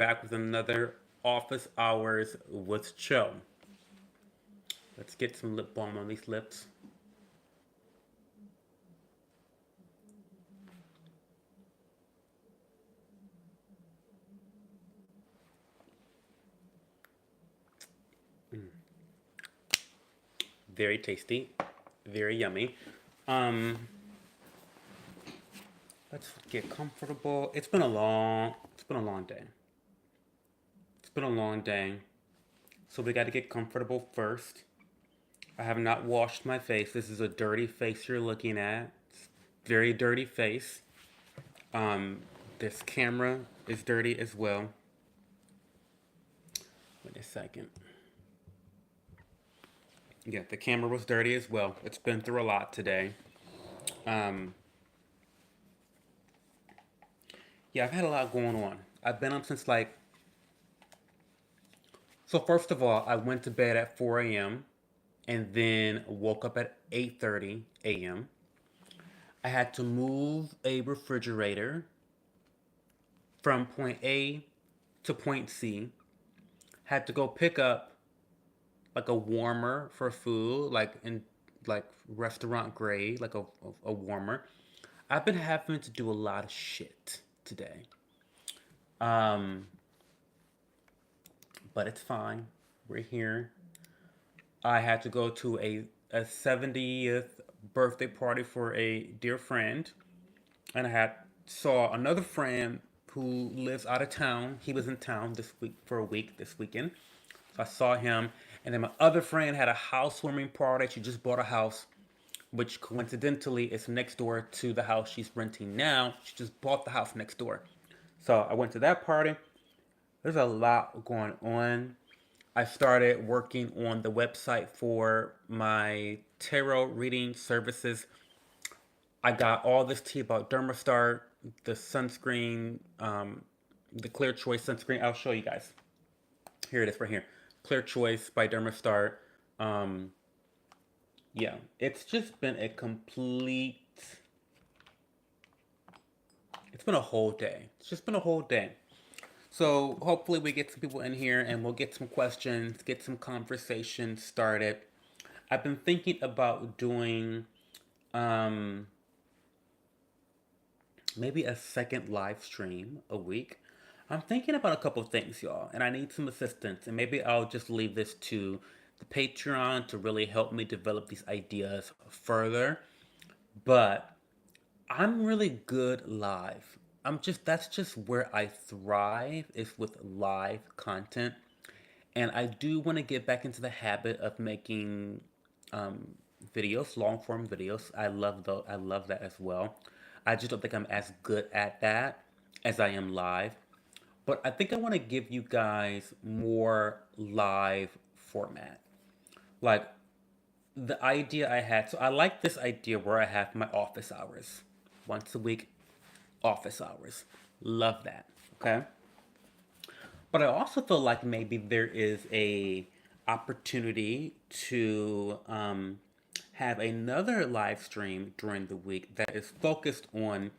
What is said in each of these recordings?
back with another office hours with Cho. Let's get some lip balm on these lips. Very tasty, very yummy. Um, let's get comfortable. It's been a long day. It's been a long day. So we got to get comfortable first. I have not washed my face. This is a dirty face you're looking at. Very dirty face. Um, this camera is dirty as well. Wait a second. Yeah, the camera was dirty as well. It's been through a lot today. Um, yeah, I've had a lot going on. I've been up since like, so first of all, I went to bed at 4 a.m. and then woke up at 8:30 a.m. I had to move a refrigerator from point A to point C. Had to go pick up like a warmer for food, like in like restaurant grade, like a warmer. I've been having to do a lot of shit today. Um, but it's fine. We're here. I had to go to a 70th birthday party for a dear friend, and I had saw another friend who lives out of town. He was in town this week for a week this weekend. So I saw him, and then my other friend had a housewarming party. She just bought a house, which coincidentally is next door to the house she's renting now. She just bought the house next door. So I went to that party. There's a lot going on. I started working on the website for my tarot reading services. I got all this tea about Dermastart, the sunscreen, the Clear Choice sunscreen. I'll show you guys. Here it is right here. Clear Choice by Dermastart. Um, yeah, it's just been a complete. It's been a whole day. It's just been a whole day. So hopefully we get some people in here and we'll get some questions, get some conversation started. I've been thinking about doing um, maybe a second live stream a week. I'm thinking about a couple of things, y'all, and I need some assistance. And maybe I'll just leave this to the Patreon to really help me develop these ideas further. But I'm really good live. That's just where I thrive is with live content. And I do want to get back into the habit of making um, videos, long form videos. I love that as well. I just don't think I'm as good at that as I am live. But I think I want to give you guys more live format. Like the idea I had. So I like this idea where I have my office hours once a week. Office hours. Love that. Okay. But I also feel like maybe there is a opportunity to have another live stream during the week that is focused on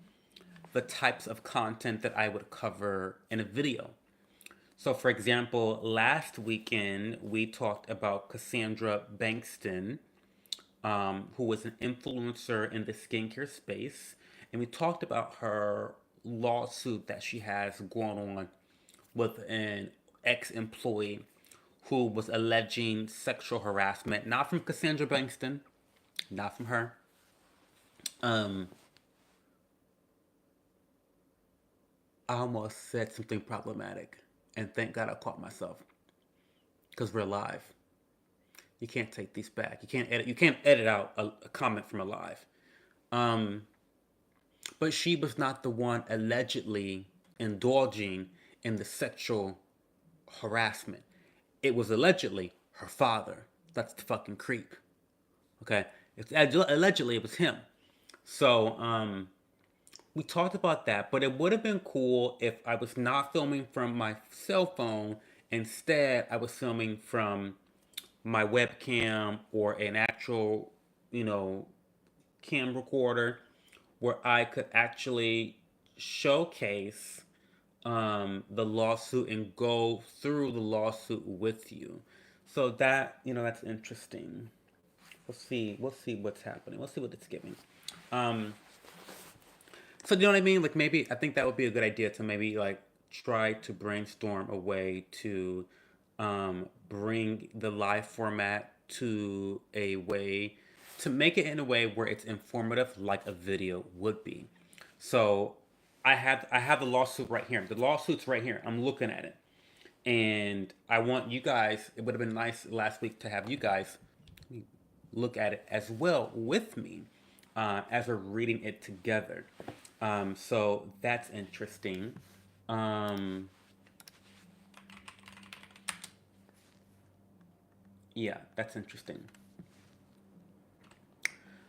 the types of content that I would cover in a video. So, for example, last weekend we talked about Cassandra Bankston, who was an influencer in the skincare space, and we talked about her lawsuit that she has going on with an ex-employee who was alleging sexual harassment, not from Cassandra Bankston, not from her. Um, I almost said something problematic, and thank God I caught myself because we're live. You can't take these back. You can't edit. You can't edit out a comment from a live. Um, but she was not the one allegedly indulging in the sexual harassment. It was allegedly her father. That's the fucking creep. Okay, allegedly it was him. So we talked about that, but it would have been cool if I was not filming from my cell phone. Instead, I was filming from my webcam or an actual, you know, cam recorder where I could actually showcase the lawsuit and go through the lawsuit with you. So that, that's interesting. We'll see what's happening. We'll see what it's giving. Um, so you know what I mean? Like maybe I think that would be a good idea to maybe like try to brainstorm a way to bring the live format to a way to make it in a way where it's informative, like a video would be. So I have the lawsuit right here. The lawsuit's right here. I'm looking at it, and I want you guys. It would have been nice last week to have you guys look at it as well with me as we're reading it together. So that's interesting. Um, yeah, that's interesting.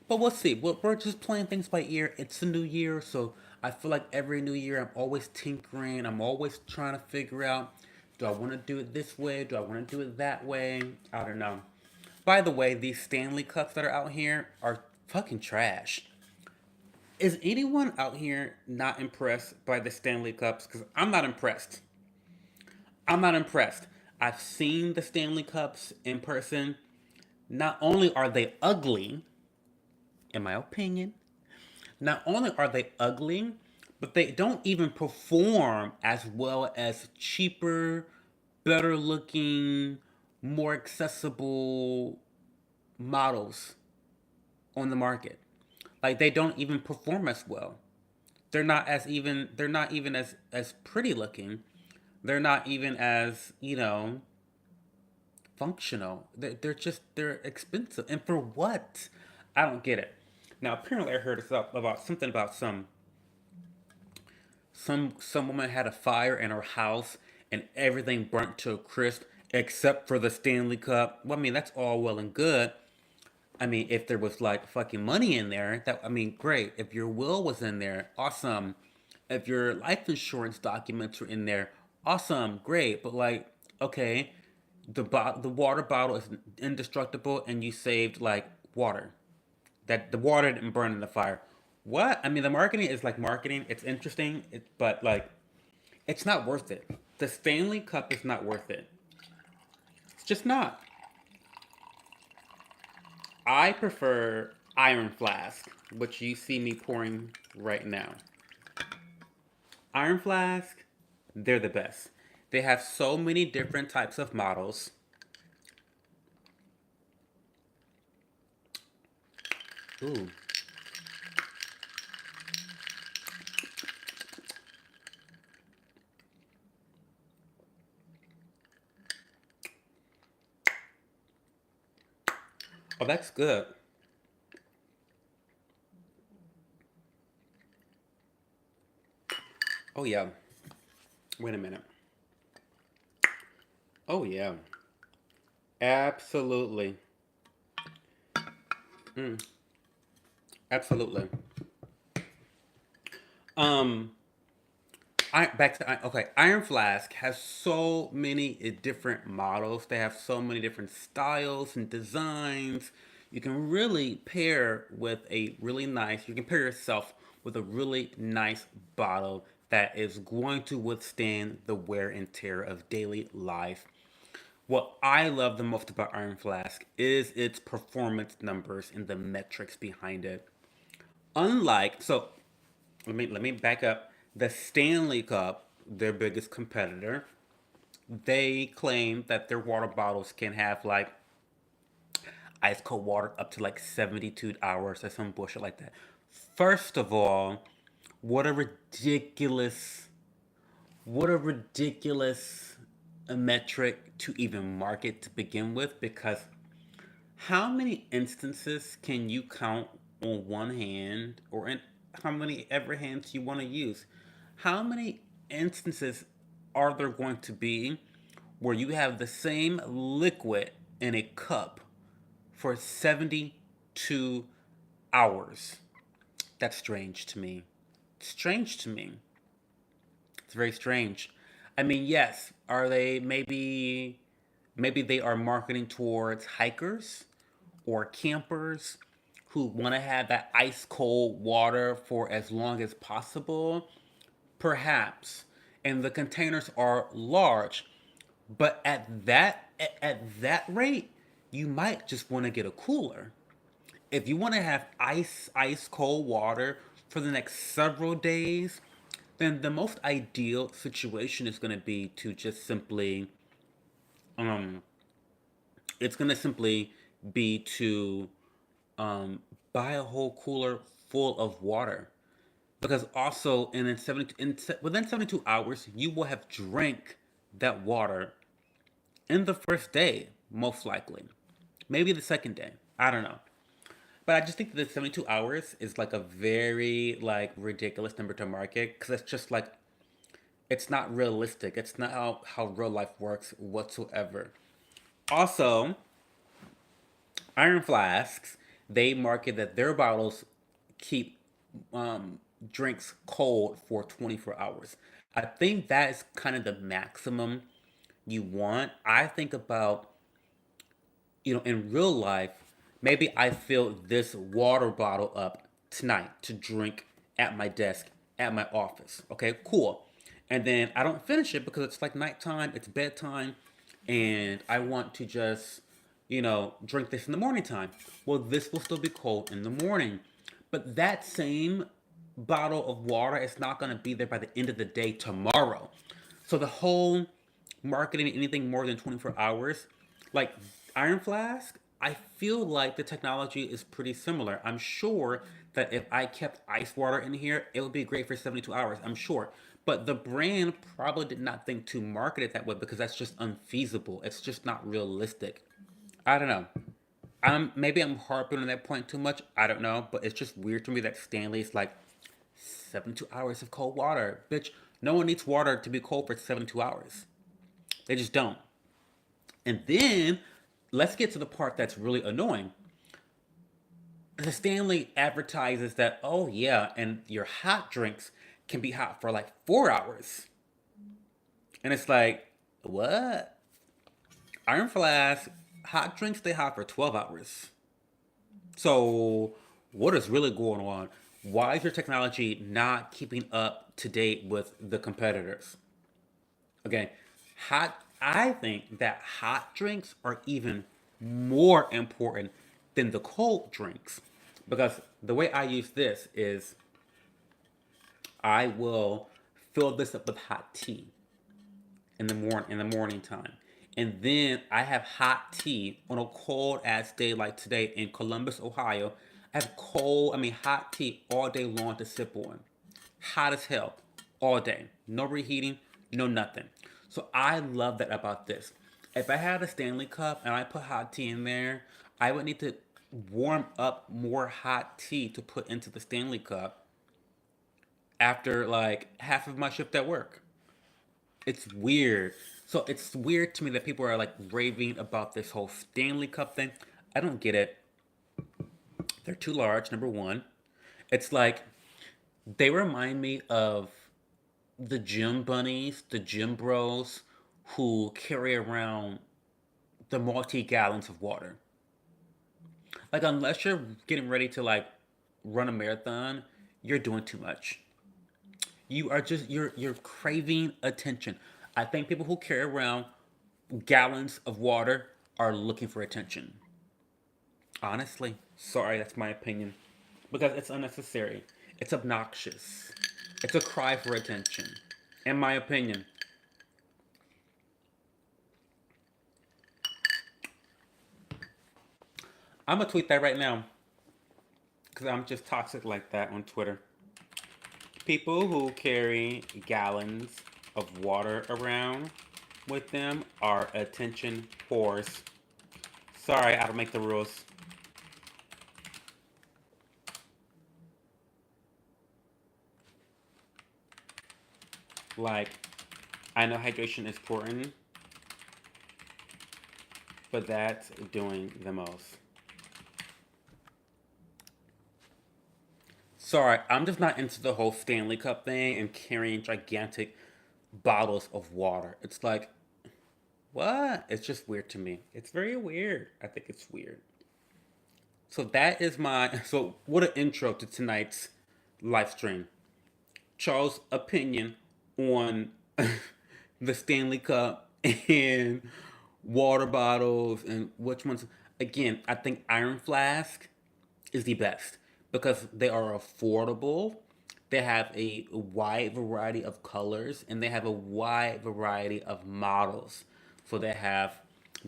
But we'll see. We're just playing things by ear. It's a new year, so I feel like every new year I'm always tinkering. I'm always trying to figure out, do I want to do it this way? Do I want to do it that way? I don't know. By the way, these Stanley cups that are out here are fucking trash. Is anyone out here not impressed by the Stanley cups? Because I'm not impressed. I'm not impressed. I've seen the Stanley cups in person. Not only are they ugly, in my opinion, not only are they ugly, but they don't even perform as well as cheaper, better looking, more accessible models on the market. Like they don't even perform as well. They're not even as pretty looking. They're not even as, functional. They're expensive. And for what? I don't get it. Now apparently I heard about something about some woman had a fire in her house and everything burnt to a crisp except for the Stanley Cup. Well, I mean that's all well and good. I mean, if there was like fucking money in there, that I mean, great. If your will was in there, awesome. If your life insurance documents were in there, awesome, great. But like, okay, the water bottle is indestructible, and you saved like water. That the water didn't burn in the fire. What? I mean, the marketing is like marketing. It's interesting, but like, it's not worth it. The Stanley Cup is not worth it. It's just not. I prefer Iron Flask, which you see me pouring right now. Iron Flask, they're the best. They have so many different types of models. Ooh. Oh, that's good. Oh, yeah. Wait a minute. Oh, yeah. Absolutely. Mm, absolutely. Um, okay. Iron Flask has so many different models. They have so many different styles and designs. You can really pair with a really nice. You can pair yourself with a really nice bottle that is going to withstand the wear and tear of daily life. What I love the most about Iron Flask is its performance numbers and the metrics behind it. Unlike so, let me back up. The Stanley Cup, their biggest competitor, they claim that their water bottles can have like ice cold water up to like 72 hours or some bullshit like that. First of all, what a ridiculous, what a ridiculous metric to even market to begin with, because how many instances can you count on one hand, or in how many ever hands you want to use? How many instances are there going to be where you have the same liquid in a cup for 72 hours? That's strange to me. Strange to me. It's very strange. I mean, yes, are they maybe they are marketing towards hikers or campers who want to have that ice cold water for as long as possible? Perhaps. and the containers are large. But at that rate, you might just want to get a cooler. If you want to have ice cold water for the next several days, then the most ideal situation is going to be to just simply um it's going to simply be to um buy a whole cooler full of water, because also within 72 hours you will have drank that water in the first day, most likely. Maybe the second day. I don't know. But I just think that 72 hours is like a very like ridiculous number to market, because it's just like it's not realistic. It's not how real life works whatsoever. Also, Iron Flasks, they market that their bottles keep um, drinks cold for 24 hours. I think that is kind of the maximum you want. I think about, in real life, maybe I fill this water bottle up tonight to drink at my desk at my office. Okay, cool. And then I don't finish it because it's like nighttime, it's bedtime, and I want to just, drink this in the morning time. Well, this will still be cold in the morning. But that same bottle of water is not going to be there by the end of the day tomorrow. So the whole marketing anything more than 24 hours, like Iron Flask, I feel like the technology is pretty similar. I'm sure that if I kept ice water in here, it would be great for 72 hours. I'm sure. But the brand probably did not think to market it that way because that's just unfeasible. It's just not realistic. I don't know. Maybe I'm harping on that point too much. I don't know, but it's just weird to me that Stanley's like 72 hours of cold water. Bitch, no one needs water to be cold for 72 hours. They just don't. And then let's get to the part that's really annoying. The Stanley advertises that, oh yeah, and your hot drinks can be hot for like 4 hours. And it's like, what? Iron Flask, hot drinks stay hot for 12 hours. So, what is really going on? Why is your technology not keeping up to date with the competitors? Okay, I think that hot drinks are even more important than the cold drinks, because the way I use this is I will fill this up with hot tea in the morning time. And then I have hot tea on a cold ass day like today in Columbus, Ohio. I have hot tea all day long to sip on. Hot as hell all day. No reheating, no nothing. So I love that about this. If I had a Stanley cup and I put hot tea in there, I would need to warm up more hot tea to put into the Stanley cup after like half of my shift at work. It's weird. So it's weird to me that people are like raving about this whole Stanley Cup thing. I don't get it. They're too large, number one. It's like they remind me of the gym bunnies, the gym bros who carry around the multi gallons of water. Like unless you're getting ready to like run a marathon, you're doing too much. You're craving attention. I think people who carry around gallons of water are looking for attention. Honestly, sorry, that's my opinion. Because it's unnecessary. It's obnoxious. It's a cry for attention. In my opinion. I'm gonna tweet that right now. Because I'm just toxic like that on Twitter. People who carry gallons of water around with them are attention whores. Sorry, I don't make the rules. Like, I know hydration is important, but that's doing the most. Sorry, I'm just not into the whole Stanley Cup thing and carrying gigantic bottles of water. It's like, what? It's just weird to me. It's very weird. I think it's weird. So that is my. So, what an intro to tonight's live stream. Charles' opinion on the Stanley Cup and water bottles and which ones. Again, I think Iron Flask is the best because they are affordable. They have a wide variety of colors and they have a wide variety of models. So they have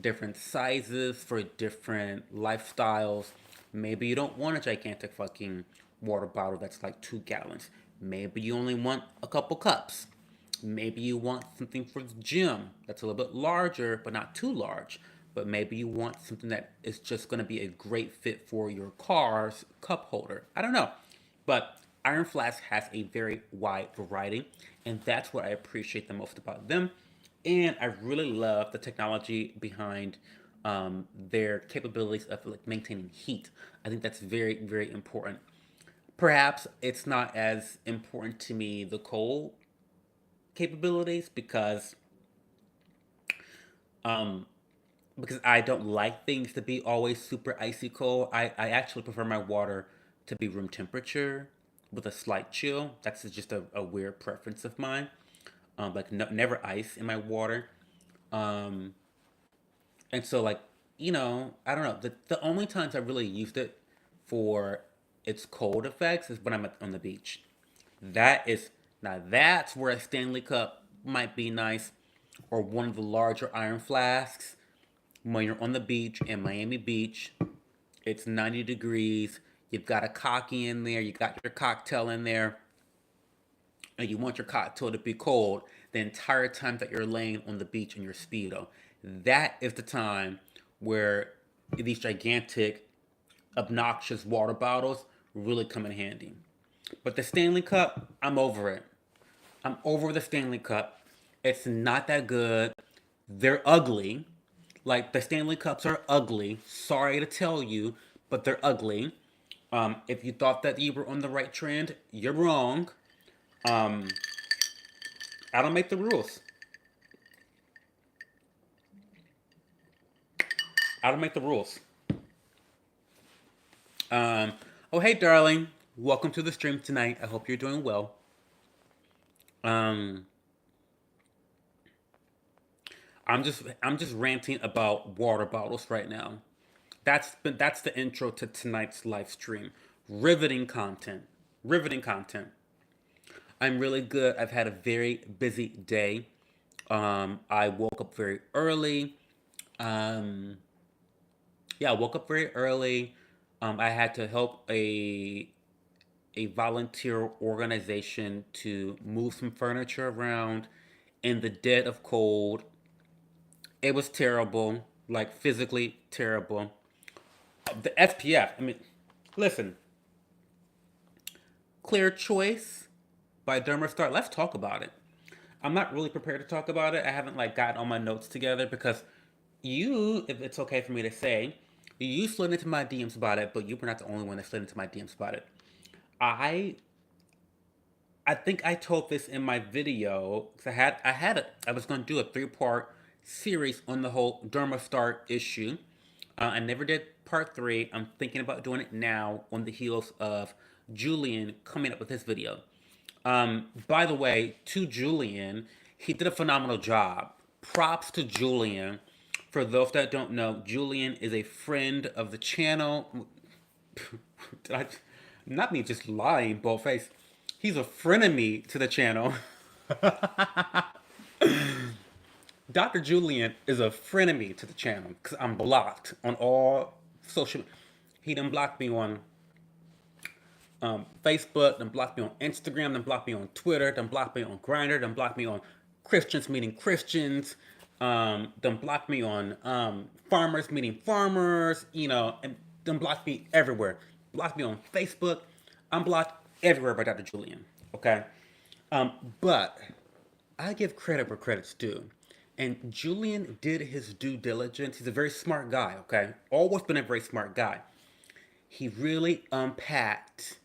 different sizes for different lifestyles. Maybe you don't want a gigantic fucking water bottle that's like 2 gallons. Maybe you only want a couple cups. Maybe you want something for the gym that's a little bit larger, but not too large. But maybe you want something that is just going to be a great fit for your car's cup holder. I don't know. But Iron Flask has a very wide variety, and that's what I appreciate the most about them. And I really love the technology behind their capabilities of like maintaining heat. I think that's very, very important. Perhaps it's not as important to me the cold capabilities um because I don't like things to be always super icy cold. I actually prefer my water to be room temperature with a slight chill. That's just a weird preference of mine. Like no, never ice in my water. Um, and so like I don't know. The only times I really used it for its cold effects is when I'm on the beach. That is now that's where a Stanley Cup might be nice, or one of the larger iron flasks when you're on the beach in Miami Beach. It's 90 degrees. You've got a cocky in there. You got your cocktail in there, and you want your cocktail to be cold the entire time that you're laying on the beach in your speedo. That is the time where these gigantic, obnoxious water bottles really come in handy. But the Stanley Cup, I'm over it. I'm over the Stanley Cup. It's not that good. They're ugly. Like the Stanley Cups are ugly. Sorry to tell you, but they're ugly. If you thought that you were on the right trend, you're wrong. Um, I don't make the rules. I don't make the rules. Um, oh hey darling, welcome to the stream tonight. I hope you're doing well. Um, I'm just ranting about water bottles right now. That's the intro to tonight's live stream. Riveting content. Riveting content. I'm really good. I've had a very busy day. I woke up very early. Um, yeah, I woke up very early. I had to help a volunteer organization to move some furniture around in the dead of cold. It was terrible, like physically terrible. The SPF. I mean, listen, Clear Choice by Dermastart. Let's talk about it. I'm not really prepared to talk about it. I haven't like gotten all my notes together because you, if it's okay for me to say, you slid into my DMs about it, but you were not the only one that slid into my DMs about it. I I think I told this in my video because I was going to do a 3-part series on the whole Dermastart issue. I never did part 3. I'm thinking about doing it now on the heels of Julian coming up with his video. By the way, to Julian, he did a phenomenal job. Props to Julian. For those that don't know, Julian is a friend of the channel. Did I, not me just lying, boldface. He's a frenemy to the channel. Dr. Julian is a frenemy to the channel because I'm blocked on all social. He done blocked me on Facebook, done blocked me on Instagram, done blocked me on Twitter, done blocked me on Grindr, done blocked me on Christians meeting Christians, done blocked me on farmers meeting farmers, and done blocked me everywhere. Blocked me on Facebook. I'm blocked everywhere by Dr. Julian. Okay, but I give credit where credit's due. And Julian did his due diligence. He's a very smart guy, okay? Always been a very smart guy. He really unpacked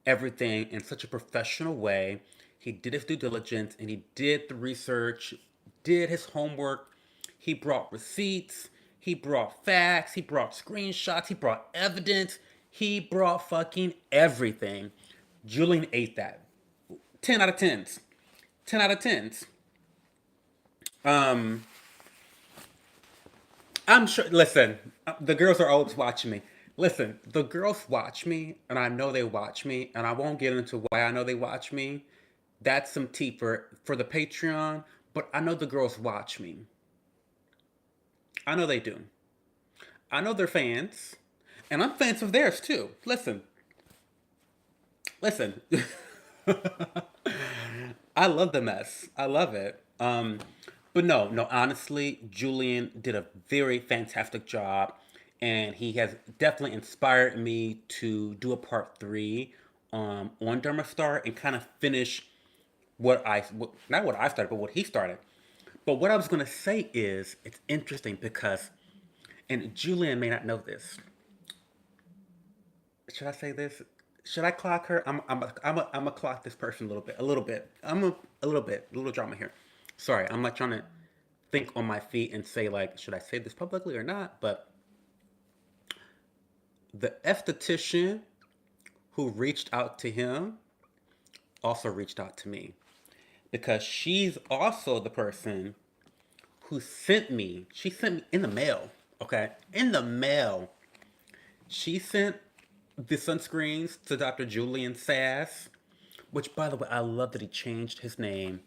everything in such a professional way. He did his due diligence and he did the research, did his homework. He brought receipts, he brought facts, he brought screenshots, he brought evidence, he brought fucking everything. Julian ate that. 10 out of 10s. 10 out of 10s. Um, I'm sure. Listen, the girls are always watching me. Listen, the girls watch me, and I know they watch me, and I won't get into why I know they watch me. That's some tea for the Patreon, but I know the girls watch me. I know they do. I know they're fans, and I'm fans of theirs too. Listen, listen. I love the mess. I love it. But no, no, honestly, Julian did a very fantastic job, and he has definitely inspired me to do a part three on Dermastart and kind of finish not what I started, but what he started. But what I was gonna say is it's interesting because, and Julian may not know this. Should I say this? Should I clock her? I'm a clock this person a little bit. A little bit, a little drama here. Sorry, I'm not trying to think on my feet and say like, should I say this publicly or not? But the esthetician who reached out to him also reached out to me because she's also the person who sent me. She sent me in the mail. Okay, in the mail. She sent the sunscreens to Dr. Julian Sass, which, by the way, I love that he changed his name.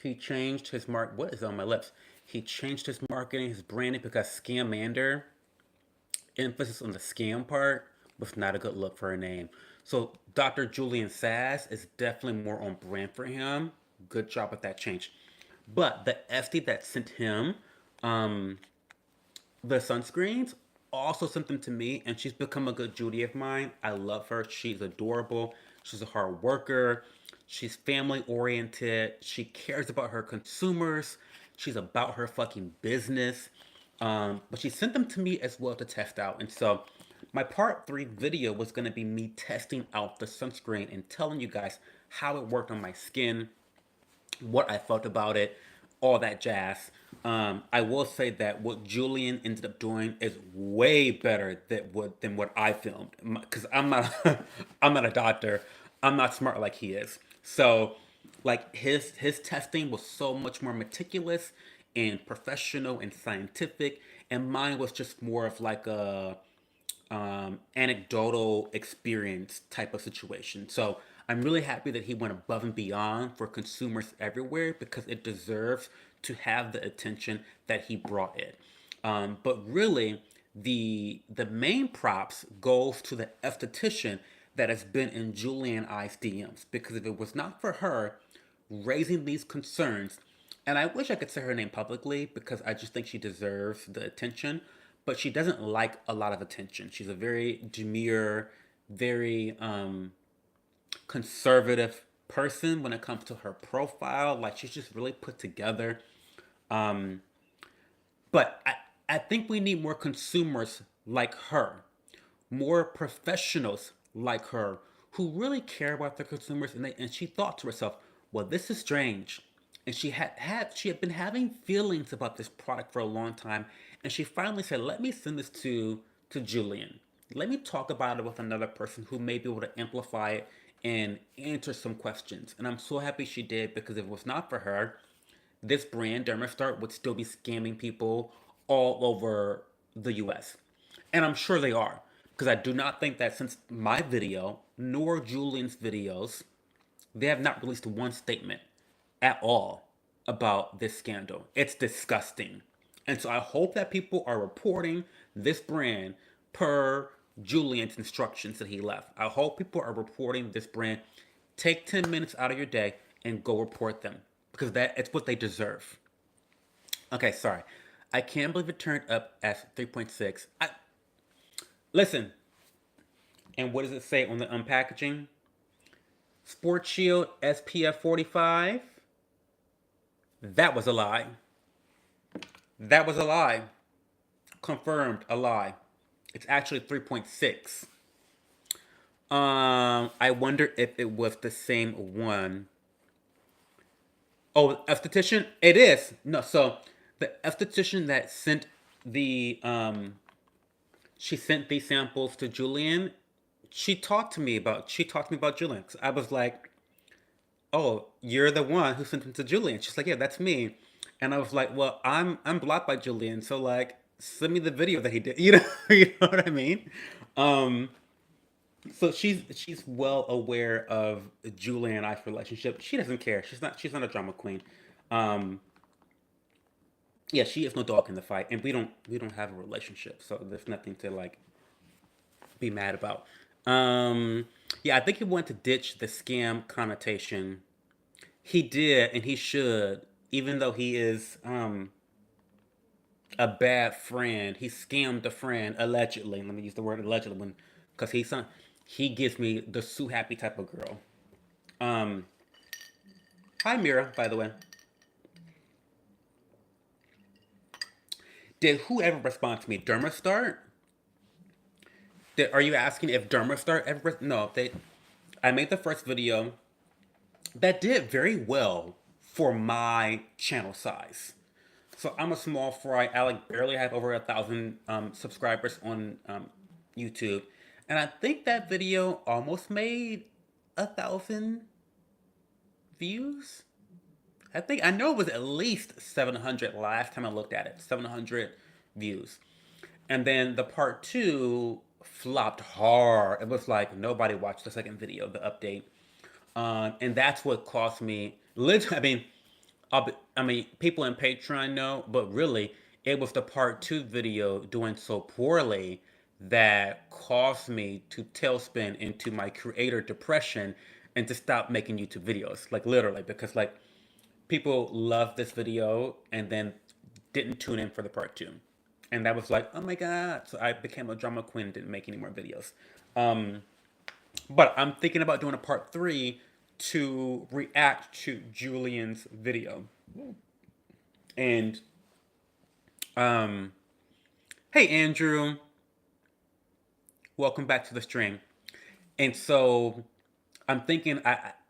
He changed his mark. What is on my lips? He changed his marketing, his branding, because Scamander, emphasis on the scam part, was not a good look for a name. So Dr. Julian Sass is definitely more on brand for him. Good job with that change. But the Esty that sent him um, the sunscreens also sent them to me, and she's become a good Judy of mine. I love her. She's adorable. She's a hard worker. She's family oriented. She cares about her consumers. She's about her fucking business. But she sent them to me as well to test out. And so my part three video was going to be me testing out the sunscreen and telling you guys how it worked on my skin, what I felt about it, all that jazz. I will say that what Julian ended up doing is way better than what I filmed because I'm not I'm not a doctor. I'm not smart like he is. So like his testing was so much more meticulous and professional and scientific, and mine was just more of like a anecdotal experience type of situation. So I'm really happy that he went above and beyond for consumers everywhere because it deserves to have the attention that he brought it. But really, the main props goes to the esthetician that has been in Julian I's DMs because if it was not for her raising these concerns, and I wish I could say her name publicly because I just think she deserves the attention, but she doesn't like a lot of attention. She's a very demure, very conservative person when it comes to her profile. Like she's just really put together. Um, but I think we need more consumers like her, more professionals like her who really care about their consumers. And she thought to herself, well, this is strange. And she had been having feelings about this product for a long time. And she finally said, let me send this to Julian. Let me talk about it with another person who may be able to amplify it and answer some questions. And I'm so happy she did because if it was not for her, this brand, Dermastart, would still be scamming people all over the US. And I'm sure they are. Because I do not think that since my video, nor Julian's videos, they have not released one statement at all about this scandal. It's disgusting. And so I hope that people are reporting this brand per Julian's instructions that he left. I hope people are reporting this brand. Take 10 minutes out of your day and go report them because it's what they deserve. Okay, sorry. I can't believe it turned up at 3.6. Listen, and what does it say on the unpackaging? Sport Shield SPF 45. That was a lie. That was a lie. Confirmed a lie. It's actually 3.6. I wonder if it was the same one. Oh, esthetician? It is. No, so the esthetician that sent the she sent these samples to Julian. She talked to me about Julian. I was like, oh, you're the one who sent them to Julian. She's like, yeah, that's me. And I was like, well, I'm blocked by Julian, so like send me the video that he did. You know, you know what I mean? Um, so she's well aware of Julian and I's relationship. She doesn't care. She's not a drama queen. Um, yeah, she is no dog in the fight, and we don't have a relationship, so there's nothing to like be mad about. Um, yeah, I think he wanted to ditch the scam connotation. He did, and he should, even though he is a bad friend. He scammed a friend allegedly. Let me use the word allegedly, because he gives me the Sue Happy type of girl. Um, Hi Mira, by the way. Did whoever respond to me? Dermastart? Are you asking if Dermastart ever? No, they. I made the first video that did very well for my channel size. So I'm a small fry. I like barely have over 1,000 subscribers on YouTube, and I think that video almost made 1,000 views. I know it was at least 700 last time I looked at it. 700 views, and then the part two flopped hard. It was like nobody watched the second video, the update, and that's what cost me. Literally, I mean, people in Patreon know, but really, it was the part two video doing so poorly that caused me to tailspin into my creator depression and to stop making YouTube videos. Like literally, because like people loved this video and then didn't tune in for the part two, and that was like, oh my god! So I became a drama queen and didn't make any more videos. Um, but I'm thinking about doing a part three to react to Julian's video. And um, hey Andrew, welcome back to the stream. And so I'm thinking,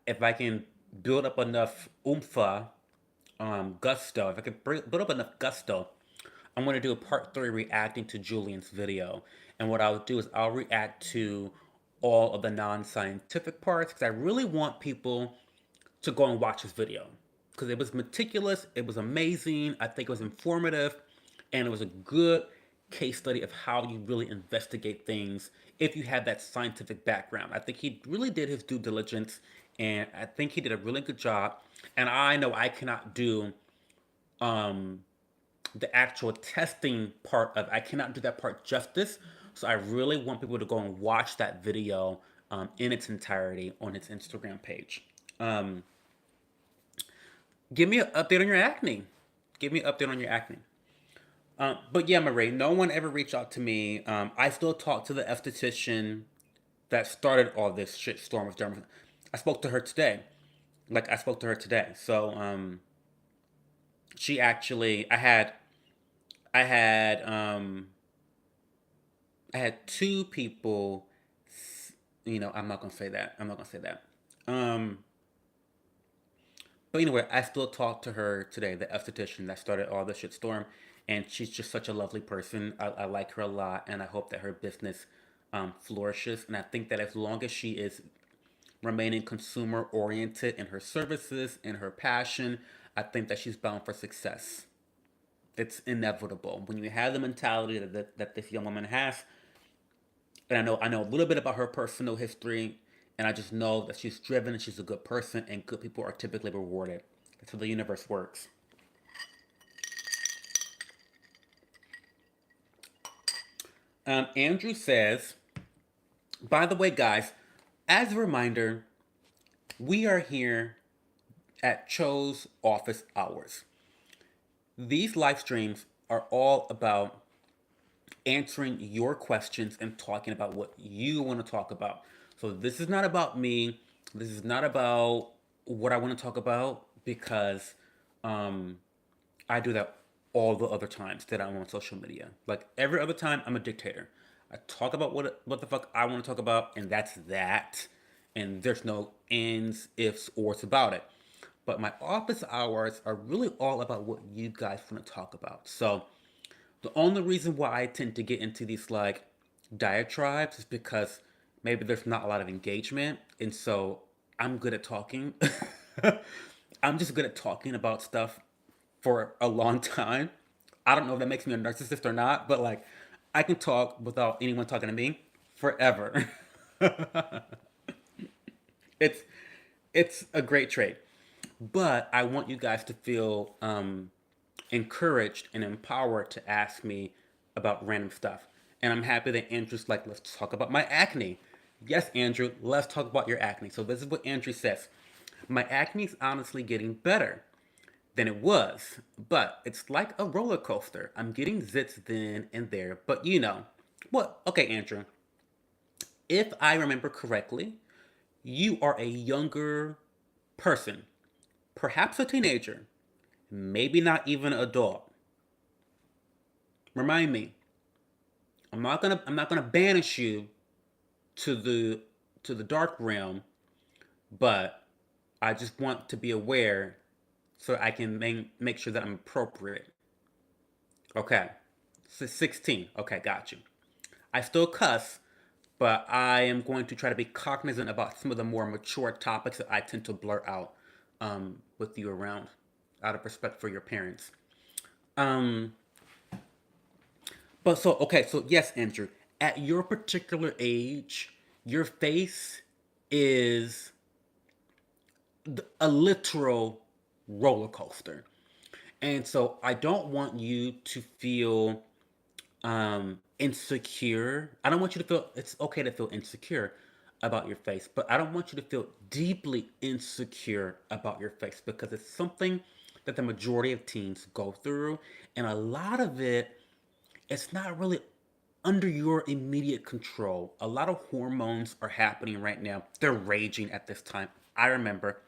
if I can build up enough gusto, if I could build up enough gusto, I'm going to do a part three reacting to Julian's video. And what I'll do is I'll react to all of the non-scientific parts because I really want people to go and watch this video because it was meticulous, it was amazing, I think it was informative, and it was a good case study of how you really investigate things if you have that scientific background. I think he really did his due diligence, and I think he did a really good job. And I know I cannot do um, the actual testing part of I cannot do that part justice. So I really want people to go and watch that video in its entirety on its Instagram page. Um, Give me an update on your acne. Give me an update on your acne. But yeah, Marie, no one ever reached out to me. I still talk to the esthetician that started all this shit storm with Dermastart. I spoke to her today. Like I spoke to her today. So she actually, I had, I had two people. I'm not gonna say that. I'm not gonna say that. Um, But anyway, I still talk to her today, the esthetician that started all the shitstorm, and she's just such a lovely person. I like her a lot, and I hope that her business flourishes. And I think that as long as she is remaining consumer oriented in her services, in her passion, I think that she's bound for success. It's inevitable when you have the mentality that this young woman has. And I know a little bit about her personal history, and I just know that she's driven and she's a good person, and good people are typically rewarded. That's how the universe works. Andrew says, by the way, guys, as a reminder, we are here at Cho's office hours. These live streams are all about answering your questions and talking about what you want to talk about. So this is not about me. This is not about what I want to talk about because um, I do that all the other times that I'm on social media. Like every other time, I'm a dictator. I talk about what the fuck I want to talk about, and that's that. And there's no ends, ifs, or it's about it. But my office hours are really all about what you guys want to talk about. So the only reason why I tend to get into these like diatribes is because maybe there's not a lot of engagement, and so I'm good at talking. I'm just good at talking about stuff for a long time. I don't know if that makes me a narcissist or not, but like I can talk without anyone talking to me forever. it's it's a great trait. But I want you guys to feel encouraged and empowered to ask me about random stuff. And I'm happy that Andrew's like, let's talk about my acne. Yes, Andrew, let's talk about your acne. So this is what Andrew says. My acne is honestly getting better than it was, but it's like a roller coaster. I'm getting zits then and there, but you know. What? Okay, Andrew. If I remember correctly, you are a younger person, perhaps a teenager, maybe not even an adult. Remind me, I'm not gonna banish you to the dark realm, but I just want to be aware so I can make sure that I'm appropriate. Okay. So 16. Okay, got you. I still cuss, but I am going to try to be cognizant about some of the more mature topics that I tend to blurt out with you around, out of respect for your parents. Um, but so okay, so yes, Andrew, at your particular age, your face is a literal roller coaster, and so I don't want you to feel insecure. I don't want you to feel it's okay to feel insecure about your face, but I don't want you to feel deeply insecure about your face because it's something that the majority of teens go through, and a lot of it it's not really under your immediate control. A lot of hormones are happening right now. They're raging at this time. I remember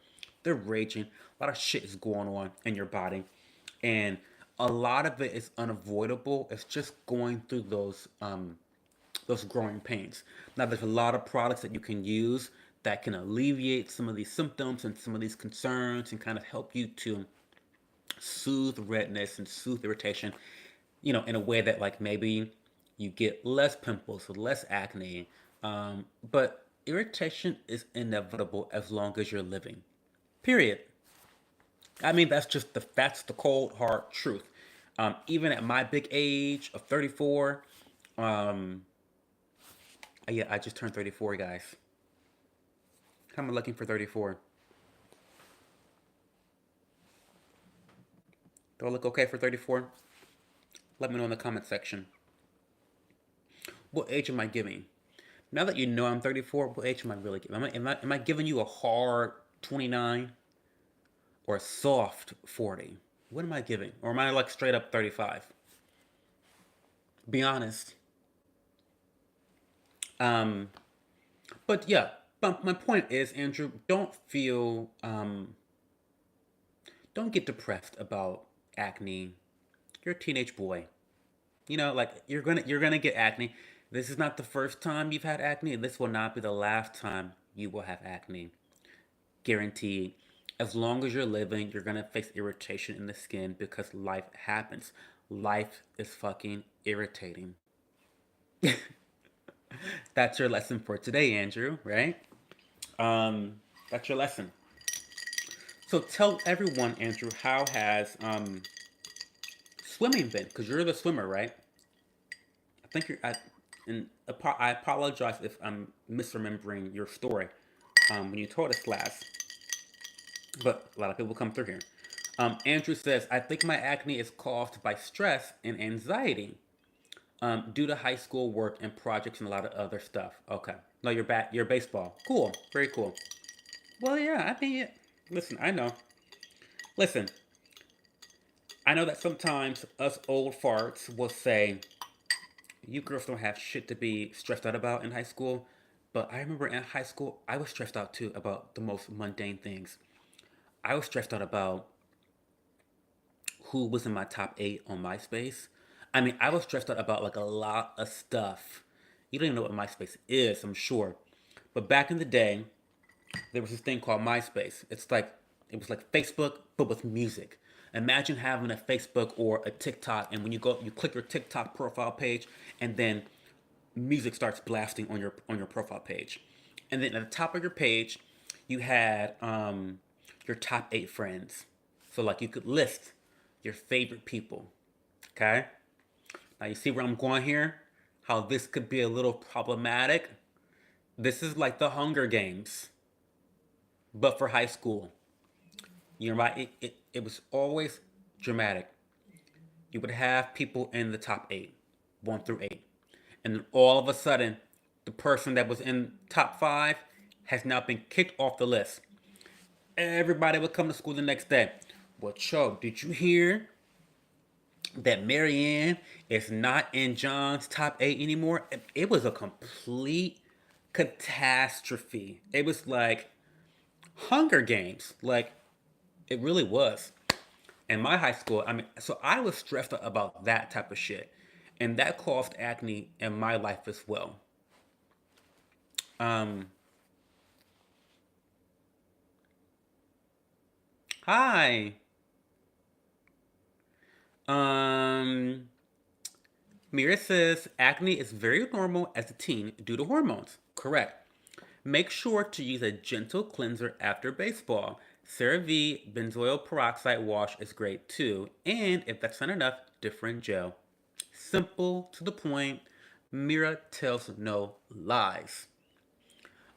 they're raging. A lot of shit is going on in your body. And a lot of it is unavoidable. It's just going through those growing pains. Now there's a lot of products that you can use that can alleviate some of these symptoms and some of these concerns and kind of help you to soothe redness and soothe irritation, in a way that like maybe you get less pimples or less acne. But irritation is inevitable as long as you're living. Period. I mean, that's the cold hard truth. Even at my big age of 34, um, yeah, I just turned 34, guys. How am I looking for 34? Do I look okay for 34? Let me know in the comment section. What age am I giving? Now that you know I'm 34, what age am I really giving? Am I giving you a hard 29 or a soft 40? What am I giving? Or am I like straight up 35? Be honest. Um, but yeah, but my point is, Andrew, don't get depressed about acne. You're a teenage boy. Like you're gonna get acne. This is not the first time you've had acne. This will not be the last time you will have acne. Guaranteed. As long as you're living, you're gonna face irritation in the skin because life happens. Life is fucking irritating. That's your lesson for today, Andrew, right? That's your lesson. So tell everyone, Andrew, how has swimming been? Because you're the swimmer, right? I think you're. I apologize if I'm misremembering your story when you told us last, but a lot of people come through here. Andrew says, I think my acne is caused by stress and anxiety due to high school work and projects and a lot of other stuff. Okay. No, you're baseball. Cool. Very cool. Well, yeah, I mean, listen, I know. Listen, I know that sometimes us old farts will say, you girls don't have shit to be stressed out about in high school. But I remember in high school, I was stressed out too about the most mundane things. I was stressed out about who was in my top eight on MySpace. I mean, I was stressed out about like a lot of stuff. You don't even know what MySpace is, I'm sure. But back in the day, there was this thing called MySpace. It was like Facebook, but with music. Imagine having a Facebook or a TikTok, and when you click your TikTok profile page, and then music starts blasting on your profile page, and then at the top of your page, you had your top 8 friends. So, like, you could list your favorite people. Okay? Now, you see where I'm going here? How this could be a little problematic? This is like the Hunger Games, but for high school. You know, right? It was always dramatic. You would have people in the top 8, 1 through 8. And then all of a sudden, the person that was in top 5 has now been kicked off the list. Everybody would come to school the next day. Well, Cho, did you hear that Marianne is not in John's top 8 anymore? It was a complete catastrophe. It was like Hunger Games. Like, it really was. In my high school, I mean, so I was stressed out about that type of shit. And that caused acne in my life as well. Um, Hi. Um, Mira says acne is very normal as a teen due to hormones. Correct. Make sure to use a gentle cleanser after baseball. CeraVe benzoyl peroxide wash is great too. And if that's not enough, different gel. Simple, to the point. Mira tells no lies.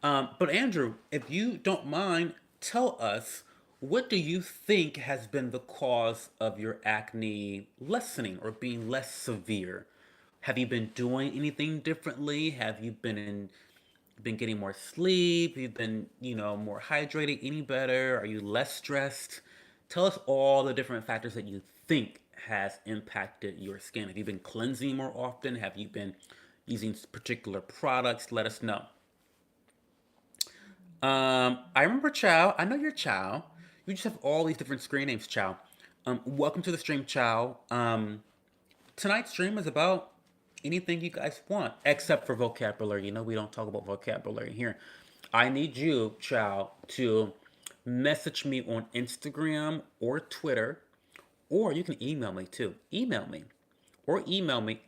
But Andrew, if you don't mind, tell us, what do you think has been the cause of your acne lessening or being less severe? Have you been doing anything differently? Have you been getting more sleep? You've been, more hydrated, any better? Are you less stressed? Tell us all the different factors that you think has impacted your skin. Have you been cleansing more often? Have you been using particular products? Let us know. I remember Chow. I know you're Chow. You just have all these different screen names, Chow. Welcome to the stream, Chow. Tonight's stream is about anything you guys want, except for vocabulary. We don't talk about vocabulary here. I need you, Chow, to message me on Instagram or Twitter, or you can email me too. Email me,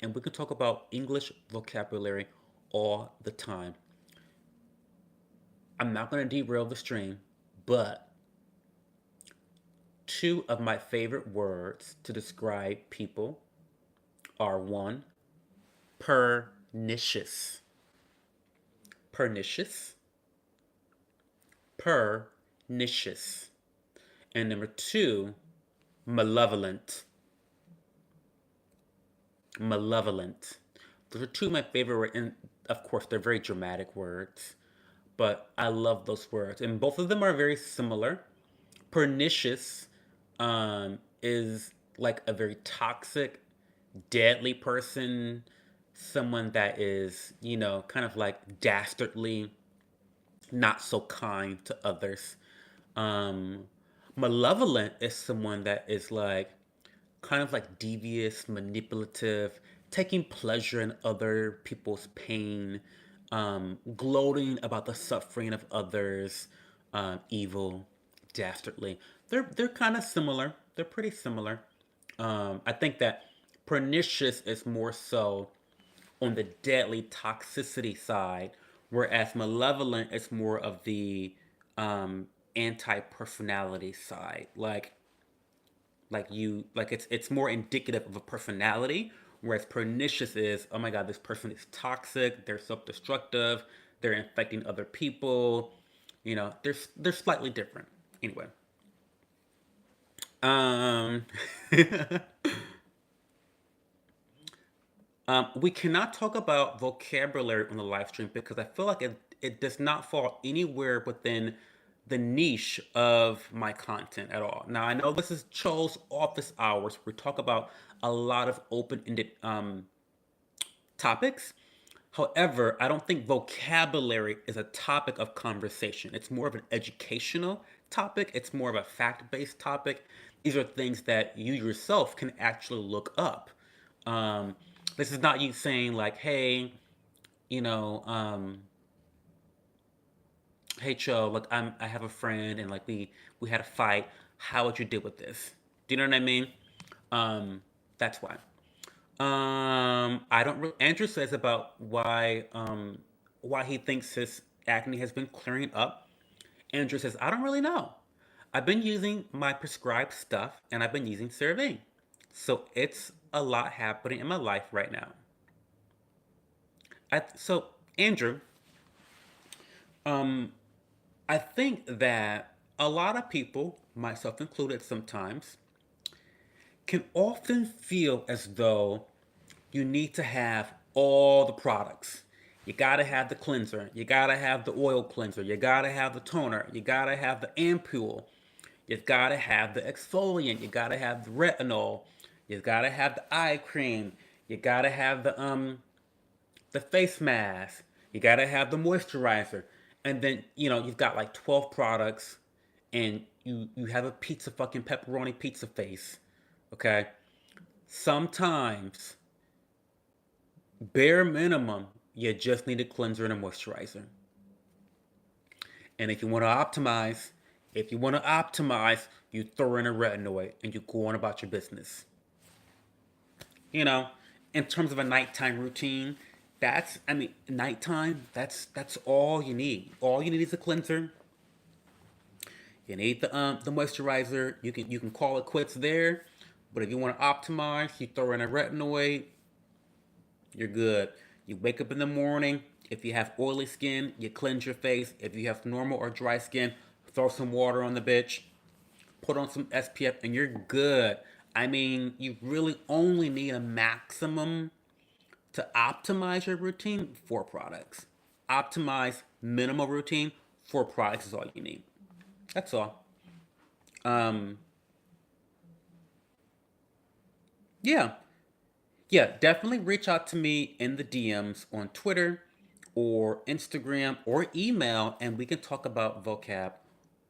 and we can talk about English vocabulary all the time. I'm not going to derail the stream, but two of my favorite words to describe people are: one, pernicious. Pernicious. Pernicious. And number two, malevolent. Malevolent. Those are two of my favorite words. And of course, they're very dramatic words, but I love those words. And both of them are very similar. Pernicious is like a very toxic, deadly person, someone that is, kind of like dastardly, not so kind to others. Um, Malevolent is someone that is like kind of like devious, manipulative, taking pleasure in other people's pain, gloating about the suffering of others, evil, dastardly. They're kind of similar. They're pretty similar. I think that pernicious is more so on the deadly toxicity side, whereas malevolent is more of the anti-personality side. Like it's more indicative of a personality, whereas pernicious is, oh my god, this person is toxic, they're self-destructive, they're infecting other people. They're slightly different. Anyway, um, we cannot talk about vocabulary on the live stream because I feel like it does not fall anywhere within the niche of my content at all. Now, I know this is Cho's office hours. We talk about a lot of open ended topics. However, I don't think vocabulary is a topic of conversation. It's more of an educational topic, it's more of a fact based topic. These are things that you yourself can actually look up. Um, this is not you saying, like, hey, you know, um, hey, Cho, like, I have a friend and like we had a fight. How would you deal with this? Do you know what I mean? Um, that's why. I don't. Andrew says about why he thinks his acne has been clearing up. Andrew says, I don't really know. I've been using my prescribed stuff and I've been using CeraVe. So it's a lot happening in my life right now. So, Andrew, um, I think that a lot of people, myself included sometimes, can often feel as though you need to have all the products. You gotta have the cleanser, you gotta have the oil cleanser, you gotta have the toner, you gotta have the ampoule, you gotta have the exfoliant, you gotta have the retinol, you gotta have the eye cream, you gotta have the face mask, you gotta have the moisturizer, and then you've got like 12 products, and you have a pizza fucking pepperoni pizza face. Okay, sometimes bare minimum you just need a cleanser and a moisturizer. And if you want to optimize, you throw in a retinoid and you go on about your business. You know, in terms of a nighttime routine, nighttime, that's all you need. All you need is a cleanser. You need the moisturizer. You can call it quits there. But if you want to optimize, you throw in a retinoid, you're good. You wake up in the morning. If you have oily skin, you cleanse your face. If you have normal or dry skin, throw some water on the bitch, put on some SPF, and you're good. I mean, you really only need a maximum to optimize your routine, 4 products. Optimize minimal routine, 4 products is all you need. That's all. Um, yeah, yeah, definitely reach out to me in the DMs on Twitter or Instagram or email, and we can talk about vocab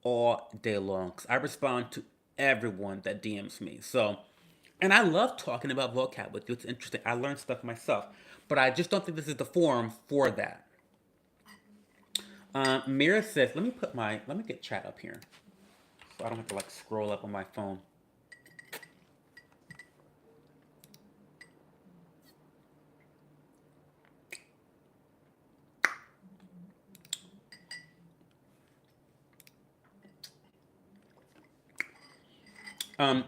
all day long. 'Cause I respond to everyone that DMs me. So, and I love talking about vocab with you. It's interesting. I learn stuff myself, but I just don't think this is the forum for that. Mira says, let me get chat up here, so I don't have to like scroll up on my phone.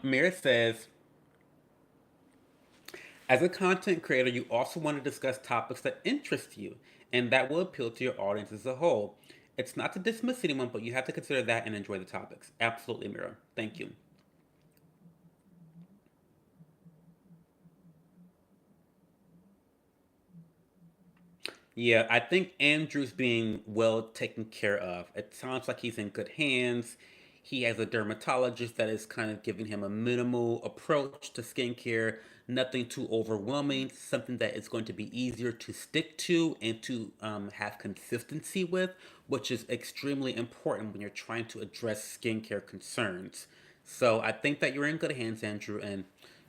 Mira says, as a content creator, you also want to discuss topics that interest you and that will appeal to your audience as a whole. It's not to dismiss anyone, but you have to consider that and enjoy the topics. Absolutely, Mira. Thank you. Yeah, I think Andrew's being well taken care of. It sounds like he's in good hands. He has a dermatologist that is kind of giving him a minimal approach to skincare, nothing too overwhelming, something that is going to be easier to stick to and to have consistency with, which is extremely important when you're trying to address skincare concerns. So I think that you're in good hands, Andrew, and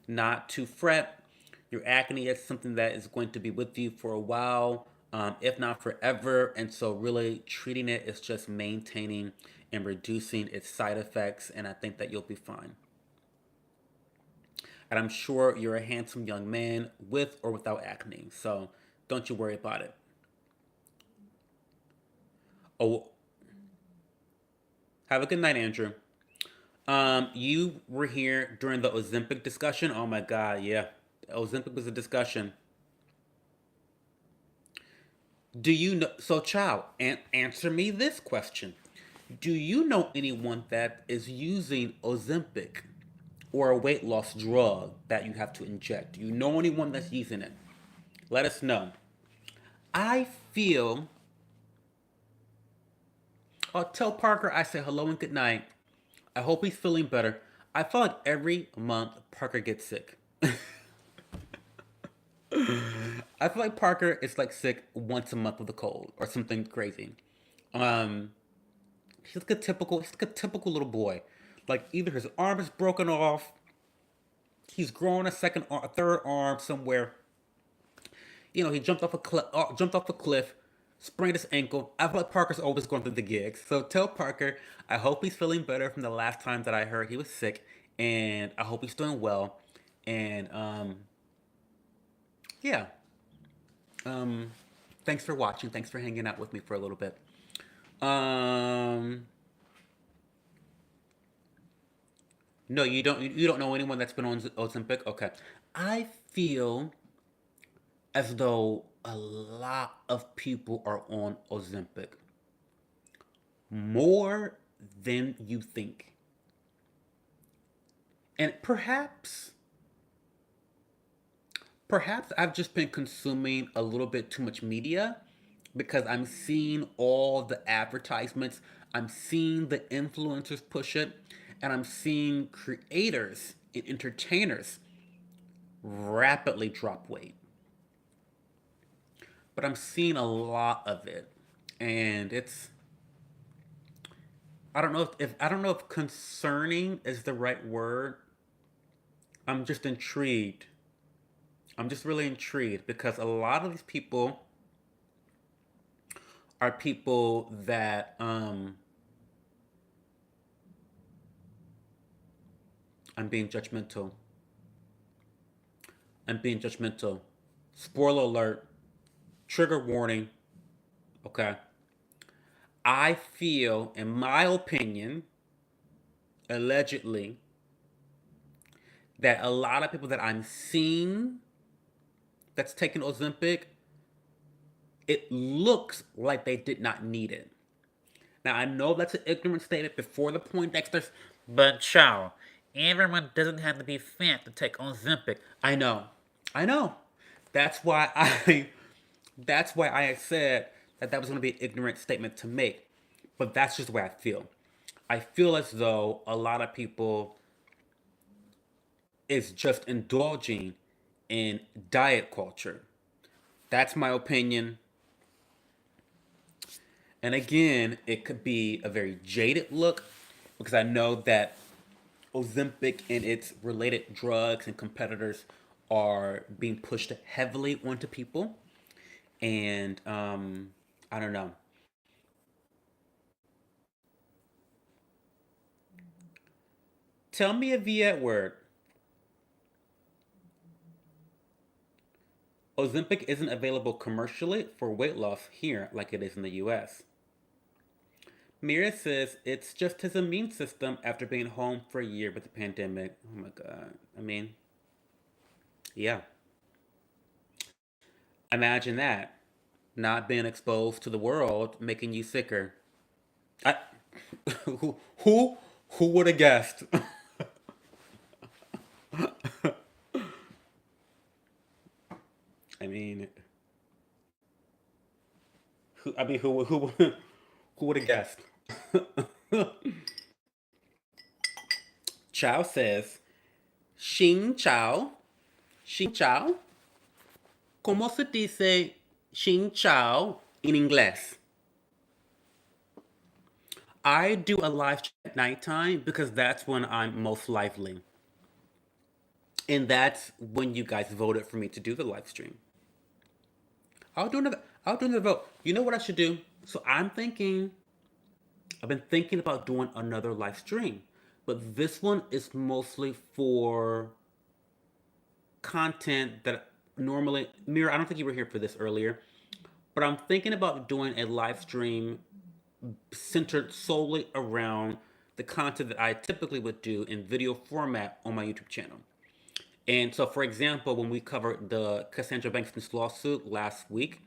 not to fret. Your acne is something that is going to be with you for a while, if not forever. And so, really, treating it is just maintaining and reducing its side effects. And I think that you'll be fine. And I'm sure you're a handsome young man with or without acne. So, don't you worry about it. Oh, have a good night, Andrew. You were here during the Ozempic discussion. Oh my God, yeah. Ozempic was a discussion. Do you know? So, child, answer me this question. Do you know anyone that is using Ozempic or a weight loss drug that you have to inject? Do you know anyone that's using it? Let us know. I feel. Oh, tell Parker I say hello and good night. I hope he's feeling better. I feel like every month Parker gets sick. I feel like Parker is like sick once a month with a cold or something crazy. Um, he's like a typical little boy. Like either his arm is broken off, he's growing a third arm somewhere. He jumped off a cliff, sprained his ankle. I feel like Parker's always going through the gigs. So tell Parker I hope he's feeling better from the last time that I heard he was sick, and I hope he's doing well. And yeah, um, thanks for watching. Thanks for hanging out with me for a little bit. Um, No, you don't know anyone that's been on Ozempic? Okay. I feel as though a lot of people are on Ozempic. More than you think. And perhaps I've just been consuming a little bit too much media because I'm seeing all the advertisements, I'm seeing the influencers push it, and I'm seeing creators and entertainers rapidly drop weight. But I'm seeing a lot of it. And it's I don't know if concerning is the right word. I'm just intrigued. I'm just really intrigued because a lot of these people are people that I'm being judgmental. I'm being judgmental. Spoiler alert, trigger warning. Okay. I feel, in my opinion, allegedly, that a lot of people that I'm seeing that's taking Ozempic, it looks like they did not need it. Now I know that's an ignorant statement before the Poindexter's, but chow, everyone doesn't have to be fat to take Ozempic. I know, I know. That's why I, that's why I said that that was going to be an ignorant statement to make. But that's just the way I feel. I feel as though a lot of people is just indulging in diet culture. That's my opinion. And again, it could be a very jaded look because I know that Ozempic and its related drugs and competitors are being pushed heavily onto people. And I don't know. Tell me a Viet word. Ozempic isn't available commercially for weight loss here like it is in the US. Mira says it's just his immune system after being home for a year with the pandemic. Oh my god. I mean, yeah. Imagine that. Not being exposed to the world making you sicker. I, who who who would have guessed? I mean, who would have guessed? Chow says, Xin Chao, Xin Chao. ¿Cómo se dice Xin Chao in inglés? I do a live chat at nighttime because that's when I'm most lively. And that's when you guys voted for me to do the live stream. I'll do another vote. You know what I should do? So I've been thinking about doing another live stream. But this one is mostly for content that normally Mira, I don't think you were here for this earlier, but I'm thinking about doing a live stream centered solely around the content that I typically would do in video format on my YouTube channel. And so, for example, when we covered the Cassandra Bankston's lawsuit last week,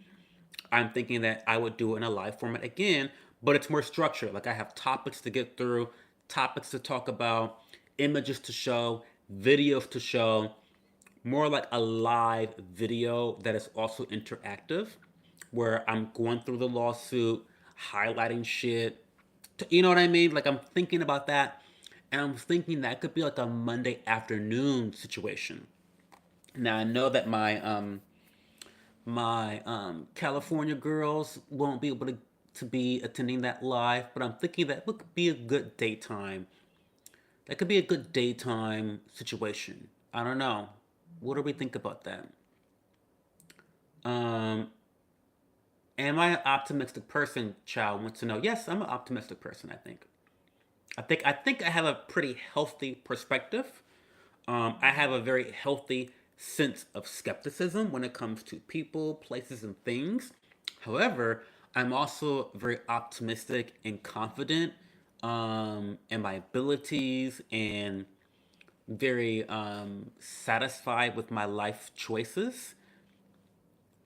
I'm thinking that I would do it in a live format again, but it's more structured. Like I have topics to get through, topics to talk about, images to show, videos to show, more like a live video that is also interactive, where I'm going through the lawsuit, highlighting shit. You know what I mean? Like I'm thinking about that, and I'm thinking that could be like a Monday afternoon situation. Now I know that my California girls won't be able to be attending that live, but I'm thinking that would be a good daytime. That could be a good daytime situation. I don't know. What do we think about that? Um, am I an optimistic person? Chow wants to know. Yes, I'm an optimistic person. I think I have a pretty healthy perspective. I have a very healthy sense of skepticism when it comes to people, places, and things. However, I'm also very optimistic and confident in my abilities and very satisfied with my life choices.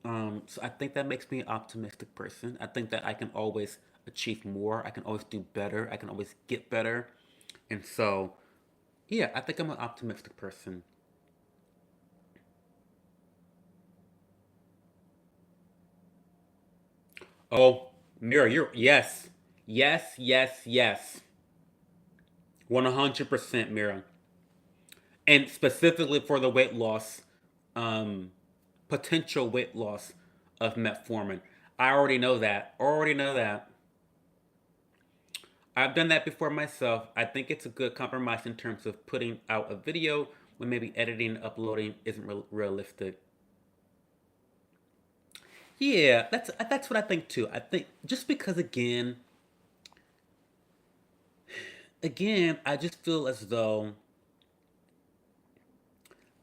So I think that makes me an optimistic person. I think that I can always achieve more. I can always do better. I can always get better. And so, yeah, I think I'm an optimistic person. Oh, Mira, you're yes, yes, yes, yes, 100%, Mira, and specifically for the weight loss, um, potential weight loss of metformin. I already know that. Already know that. I've done that before myself. I think it's a good compromise in terms of putting out a video when maybe editing and uploading isn't realistic. Yeah, that's what I think too. I think just because again, I just feel as though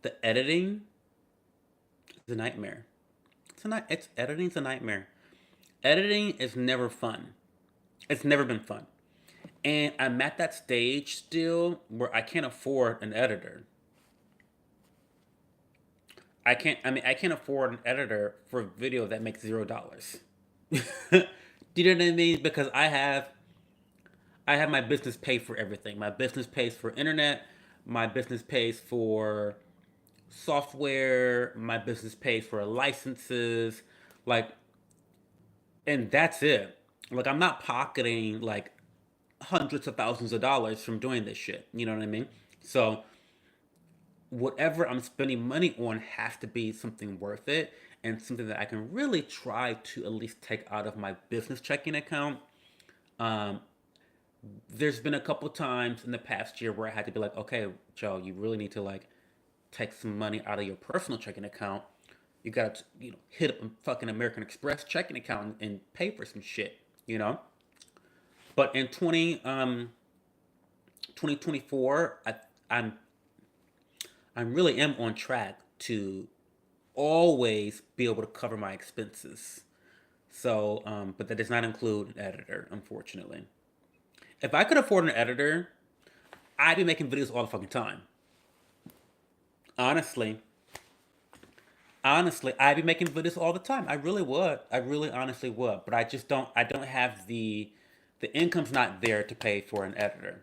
the editing is a nightmare. It's editing's a nightmare. Editing is never fun. It's never been fun. And I'm at that stage still where I can't afford an editor. I can't afford an editor for a video that makes $0. Do you know what I mean? Because I have my business pay for everything. My business pays for internet, my business pays for software, my business pays for licenses, like, and that's it. Like, I'm not pocketing like hundreds of thousands of dollars from doing this shit. You know what I mean? So whatever I'm spending money on has to be something worth it and something that I can really try to at least take out of my business checking account. Um, there's been a couple times in the past year where I had to be like, okay, Joe, you really need to like take some money out of your personal checking account. You gotta, hit up a fucking American Express checking account and pay for some shit, you know. But in 2024, I'm I really am on track to always be able to cover my expenses. So, but that does not include an editor, unfortunately. If I could afford an editor, I'd be making videos all the fucking time. Honestly, honestly, I'd be making videos all the time. I really would. I really honestly would. But I just don't. I don't have the income's not there to pay for an editor.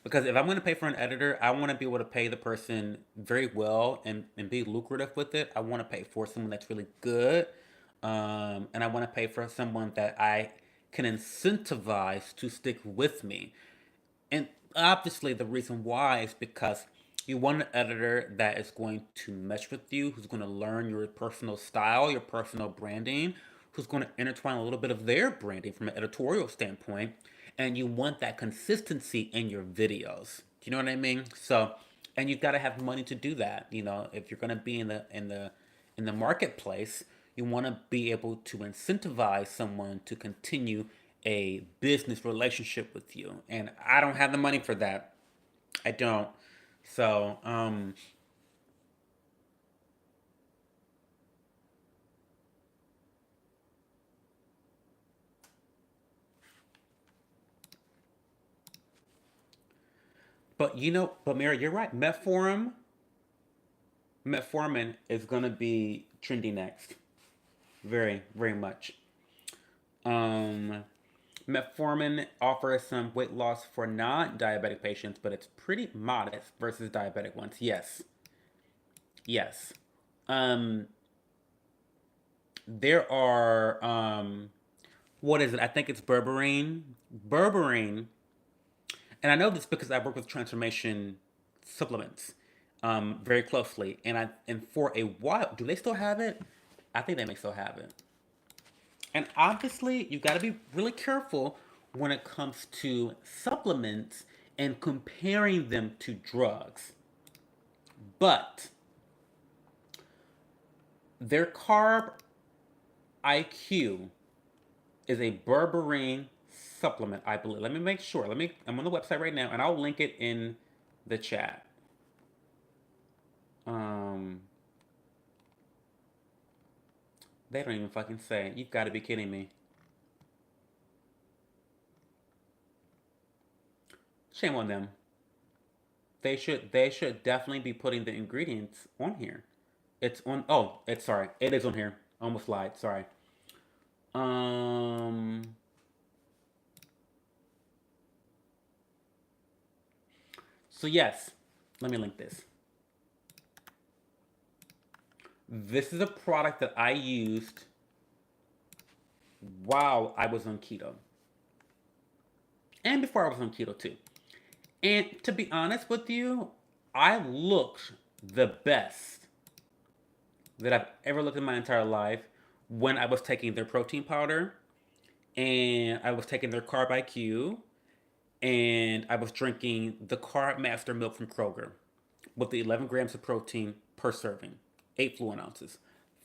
Because if I'm going to pay for an editor, I want to be able to pay the person very well and be lucrative with it. I want to pay for someone that's really good. And I want to pay for someone that I can incentivize to stick with me. And obviously, the reason why is because you want an editor that is going to mesh with you, who's going to learn your personal style, your personal branding, who's going to intertwine a little bit of their branding from an editorial standpoint. And you want that consistency in your videos. Do you know what I mean? So, and you've got to have money to do that. You know, if you're going to be in the marketplace, you want to be able to incentivize someone to continue a business relationship with you. And I don't have the money for that. I don't. So, but but Mary, you're right. Metformin is going to be trendy next. Very, very much. Um, Metformin offers some weight loss for non-diabetic patients, but it's pretty modest versus diabetic ones. Yes, yes. Um, there are what is it? I think it's berberine. Berberine, and I know this because I work with transformation supplements very closely, and for a while, do they still have it? I think they may still have it. And obviously, you got to be really careful when it comes to supplements and comparing them to drugs. But their carb IQ is a berberine supplement, I believe. Let me make sure. I'm on the website right now and I'll link it in the chat. Um they don't even fucking say it. You've got to be kidding me. Shame on them. They should definitely be putting the ingredients on here. It's on. Oh, it's sorry. It is on here. Almost lied. Sorry. Um. So yes, let me link this. This is a product that I used while I was on keto, and before I was on keto too. And to be honest with you, I looked the best that I've ever looked in my entire life when I was taking their protein powder and I was taking their Carb IQ and I was drinking the Carb Master milk from Kroger with the 11 grams of protein per serving, 8 fluid ounces.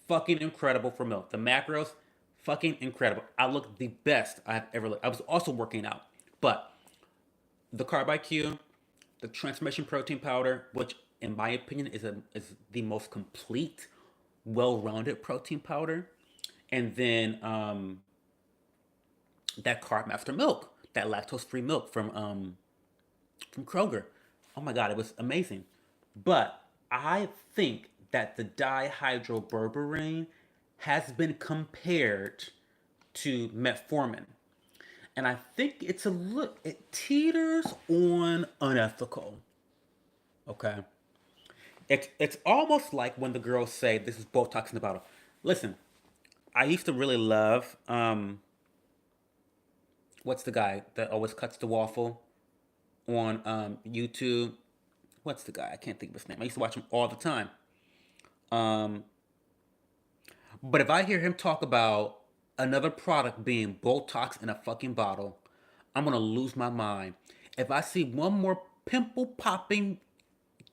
Fucking incredible for milk. The macros, fucking incredible. I looked the best I've ever looked. I was also working out, but the Carb IQ, the transformation protein powder, which in my opinion is the most complete, well-rounded protein powder, and then that Carb Master milk, that lactose-free milk from Kroger. Oh my god, it was amazing. But I think that the dihydroberberine has been compared to metformin. And I think it's a look, it teeters on unethical. Okay. It's almost like when the girls say this is Botox in the bottle. Listen, I used to really love what's the guy that always cuts the waffle on YouTube? What's the guy? I can't think of his name. I used to watch him all the time. Um, but if I hear him talk about another product being Botox in a fucking bottle, I'm gonna lose my mind. If I see one more pimple popping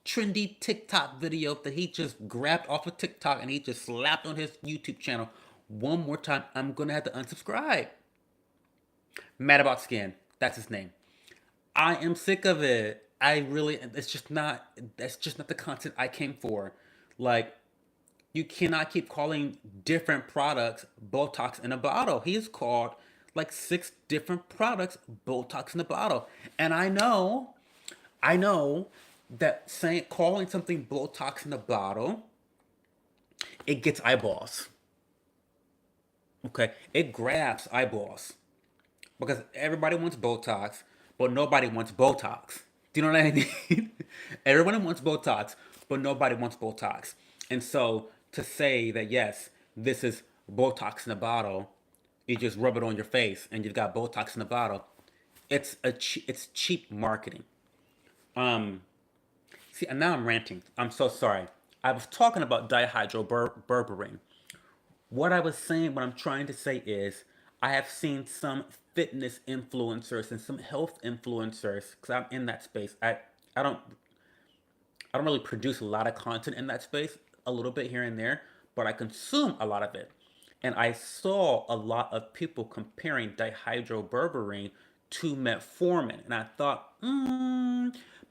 trendy TikTok video that he just grabbed off of TikTok and he just slapped on his YouTube channel one more time, I'm gonna have to unsubscribe. Mad About Skin, that's his name. I am sick of it. I really, it's just not, that's just not the content I came for. Like, you cannot keep calling different products Botox in a bottle. He has called like 6 different products Botox in a bottle. And I know that saying calling something Botox in a bottle, it gets eyeballs. Okay, it grabs eyeballs because everybody wants Botox, but nobody wants Botox. Do you know what I mean? Everybody wants Botox, but nobody wants Botox. And so to say that yes, this is Botox in a bottle, you just rub it on your face and you've got Botox in a bottle. It's cheap marketing. Um, See, and now I'm ranting. I'm so sorry. I was talking about dihydroberberine. What I was saying, what I'm trying to say is, I have seen some fitness influencers and some health influencers because I'm in that space. I don't I don't really produce a lot of content in that space, a little bit here and there, but I consume a lot of it. And I saw a lot of people comparing dihydroberberine to metformin. And I thought,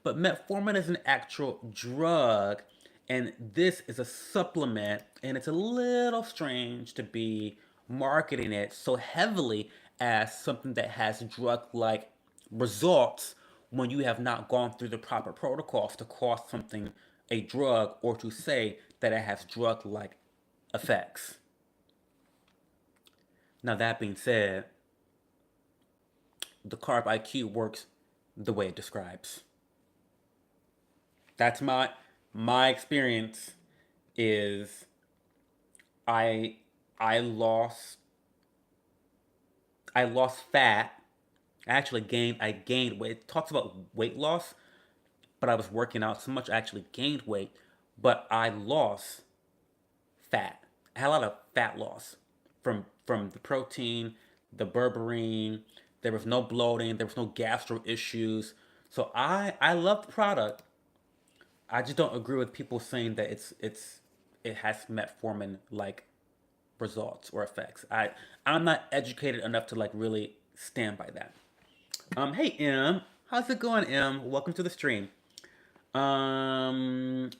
but metformin is an actual drug, and this is a supplement, and it's a little strange to be marketing it so heavily as something that has drug like results when you have not gone through the proper protocols to call something a drug or to say that it has drug like effects. Now, that being said, the carb IQ works the way it describes. That's my experience is I I lost I lost fat. I gained weight. It talks about weight loss, but I was working out so much I actually gained weight, but I lost fat. I had a lot of fat loss from the protein, the berberine. There was no bloating. There was no gastro issues. So I love the product. I just don't agree with people saying that it has metformin like results or effects. I'm not educated enough to like really stand by that. Hey M, how's it going, M? Welcome to the stream.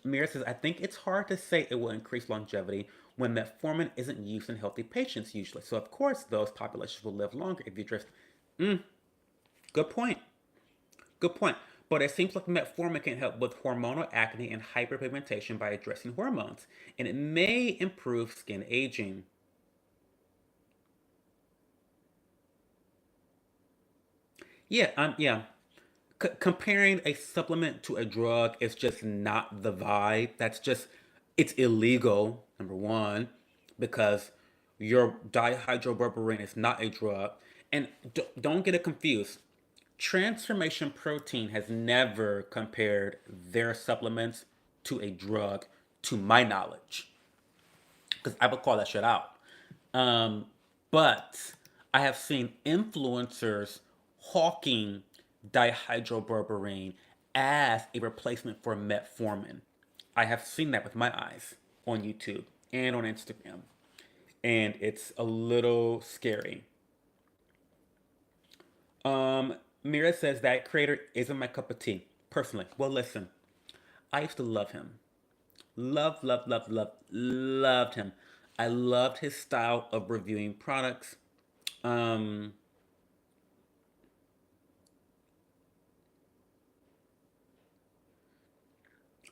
Mira says, I think it's hard to say it will increase longevity when metformin isn't used in healthy patients usually. So of course those populations will live longer if you just. Mm, good point. Good point. But it seems like metformin can help with hormonal acne and hyperpigmentation by addressing hormones, and it may improve skin aging. Yeah. Comparing a supplement to a drug is just not the vibe. It's illegal, number one, because your dihydroberberine is not a drug. And don't get it confused. Transformation Protein has never compared their supplements to a drug, to my knowledge, because I would call that shit out. Um, but I have seen influencers hawking dihydroberberine as a replacement for metformin. I have seen that with my eyes on YouTube and on Instagram, and it's a little scary. Mira says that creator isn't my cup of tea personally. Well, listen, I used to love him. Loved him. I loved his style of reviewing products. Um,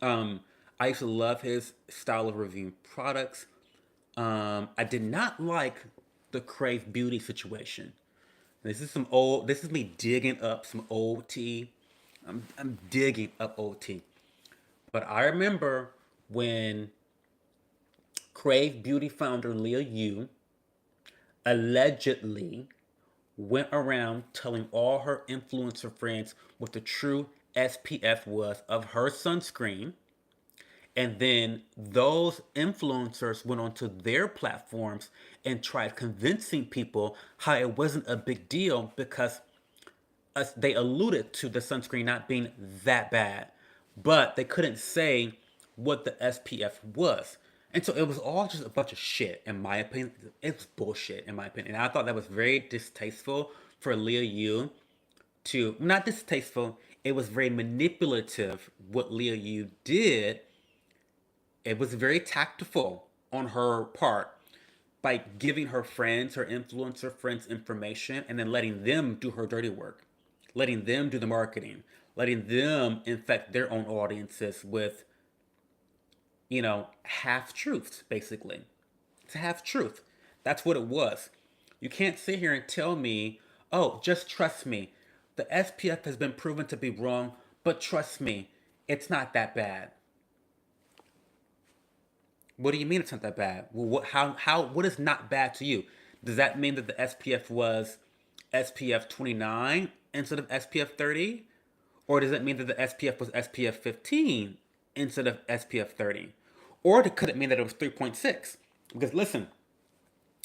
um, I used to love his style of reviewing products. I did not like the Crave Beauty situation. This is me digging up some old tea. I'm digging up old tea. But I remember when Crave Beauty founder Leah Yu allegedly went around telling all her influencer friends what the true SPF was of her sunscreen. And then those influencers went onto their platforms and tried convincing people how it wasn't a big deal because they alluded to the sunscreen not being that bad, but they couldn't say what the SPF was. And so it was all just a bunch of shit, in my opinion. It was bullshit, in my opinion. And I thought that was very distasteful for Leah Yu to, not distasteful, it was very manipulative what Leah Yu did. It was very tactful on her part by giving her friends, her influencer friends, information and then letting them do her dirty work, letting them do the marketing, letting them infect their own audiences with, half truths, basically. It's a half truth. That's what it was. You can't sit here and tell me, oh, just trust me. The SPF has been proven to be wrong, but trust me, it's not that bad. What do you mean it's not that bad? Well, what is not bad to you? Does that mean that the SPF was SPF 29 instead of SPF 30? Or does it mean that the SPF was SPF 15 instead of SPF 30? Or could it mean that it was 3.6? Because listen,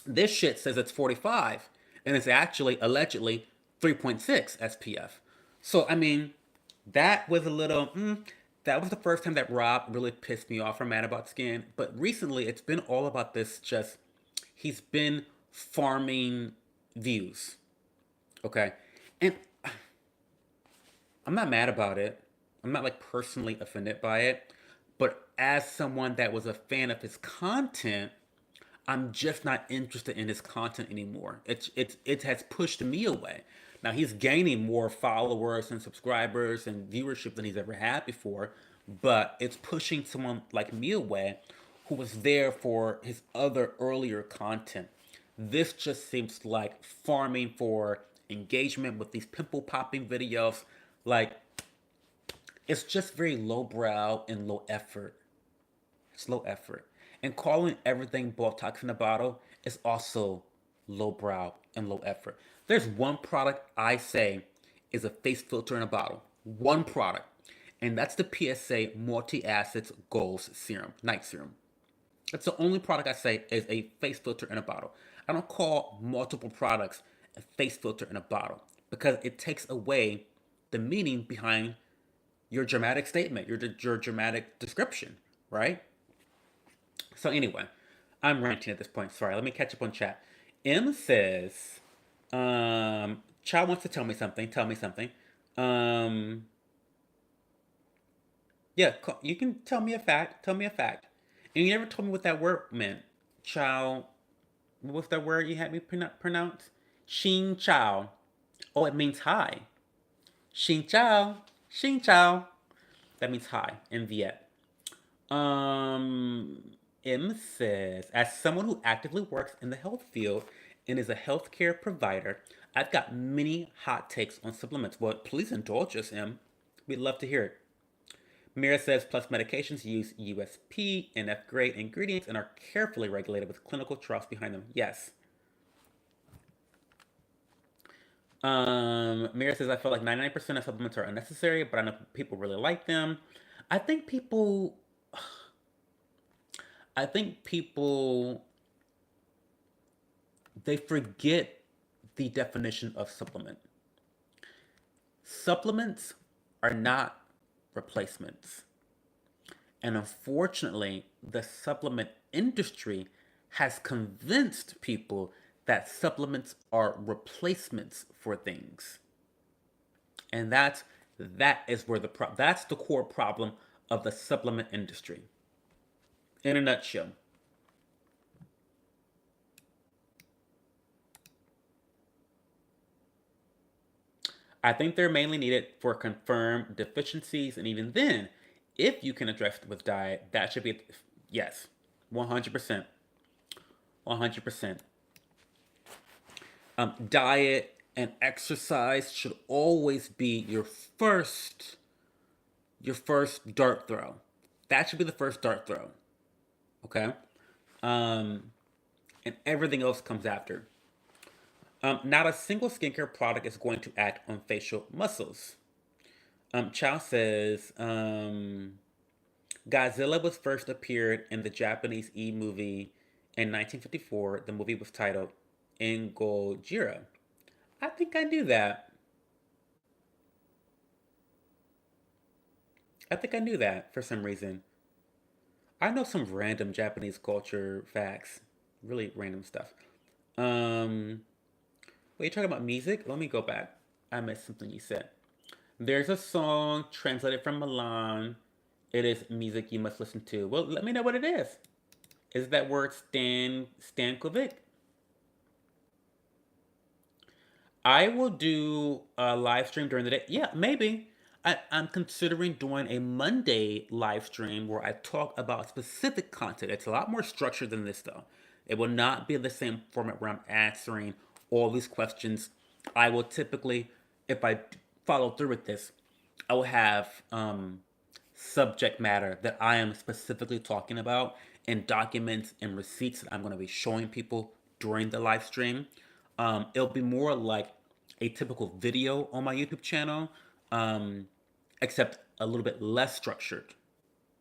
this shit says it's 45 and it's actually allegedly 3.6 SPF. So, I mean, that was a little, that was the first time that Rob really pissed me off or mad about skin. But recently, it's been all about this just, he's been farming views. Okay. And I'm not mad about it. I'm not like personally offended by it. But as someone that was a fan of his content, I'm just not interested in his content anymore. It has pushed me away. Now he's gaining more followers and subscribers and viewership than he's ever had before, but it's pushing someone like me away who was there for his other earlier content. This just seems like farming for engagement with these pimple popping videos. Like, it's just very lowbrow and low effort. It's low effort. And calling everything Botox in a bottle is also lowbrow and low effort. There's one product I say is a face filter in a bottle. One product. And that's the PSA Multi Acids Gold Serum, Night Serum. That's the only product I say is a face filter in a bottle. I don't call multiple products a face filter in a bottle because it takes away the meaning behind your dramatic statement, your dramatic description, right? So anyway, I'm ranting at this point. Sorry, let me catch up on chat. M says, Child wants to tell me something. Tell me something. Um, yeah, you can tell me a fact. Tell me a fact. And you never told me what that word meant. Child, what's that word you had me pronounce? Xin Chao. Oh, it means hi. Xin Chao. Xin chao. That means hi in Viet. Um, M says, as someone who actively works in the health field and is a healthcare provider, I've got many hot takes on supplements. Well, please indulge us, M. We'd love to hear it. Mira says, plus medications use USP and F grade ingredients and are carefully regulated with clinical trials behind them. Yes. Mira says, I feel like 99% of supplements are unnecessary, but I know people really like them. I think people, I think people, they forget the definition of supplement. Supplements are not replacements. And unfortunately, the supplement industry has convinced people that supplements are replacements for things. And that is where that's the core problem of the supplement industry. In a nutshell. I think they're mainly needed for confirmed deficiencies, and even then, if you can address it with diet, that should be yes, 100%, 100%. Diet and exercise should always be your first dart throw. That should be the first dart throw. Okay, um, and everything else comes after. Not a single skincare product is going to act on facial muscles. Chow says Godzilla was first appeared in the Japanese E movie in 1954. The movie was titled Ingojira. I think I knew that. I think I knew that for some reason. I know some random Japanese culture facts. Really random stuff. Um, Wait, you talking about music? Let me go back. I missed something you said. There's a song translated from Milan. It is music you must listen to. Well, let me know what it is. Is that word Stankovic? I will do a live stream during the day. Yeah, maybe. I'm considering doing a Monday live stream where I talk about specific content. It's a lot more structured than this, though. It will not be the same format where I'm answering all these questions. I will typically, if I follow through with this, I will have subject matter that I am specifically talking about and documents and receipts that I'm going to be showing people during the live stream. It'll be more like a typical video on my YouTube channel, um, except a little bit less structured,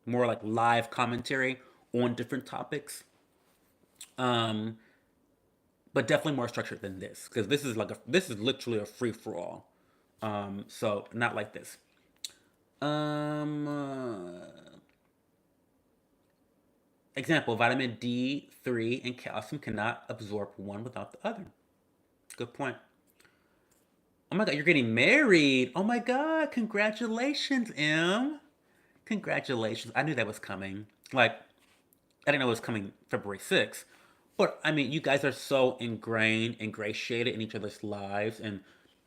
more like live commentary on different topics. Um, but definitely more structured than this because this is literally a free for all. So not like this. Example: vitamin D3 and calcium cannot absorb one without the other. Good point. Oh my god, you're getting married. Oh my god, congratulations, M. Congratulations. I knew that was coming. Like, I didn't know it was coming February 6th. But I mean, you guys are so ingrained, ingratiated in each other's lives, and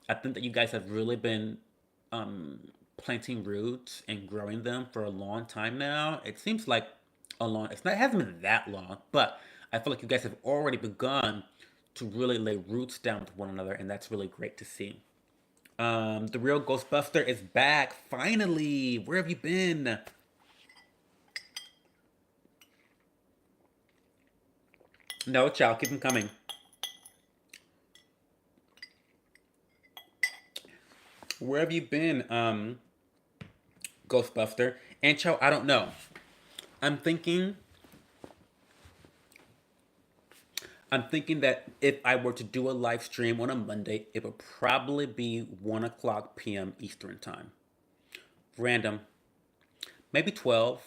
I think that you guys have really been um, planting roots and growing them for a long time now. It seems like a long. It's not. It hasn't been that long, but I feel like you guys have already begun to really lay roots down with one another, and that's really great to see. The real Ghostbuster is back finally. Where have you been? No, child, keep them coming. Where have you been, Ghostbuster? And Cho, I don't know. I'm thinking I'm thinking that if I were to do a live stream on a Monday, it would probably be 1 o'clock p.m. Eastern time. Random. Maybe 12.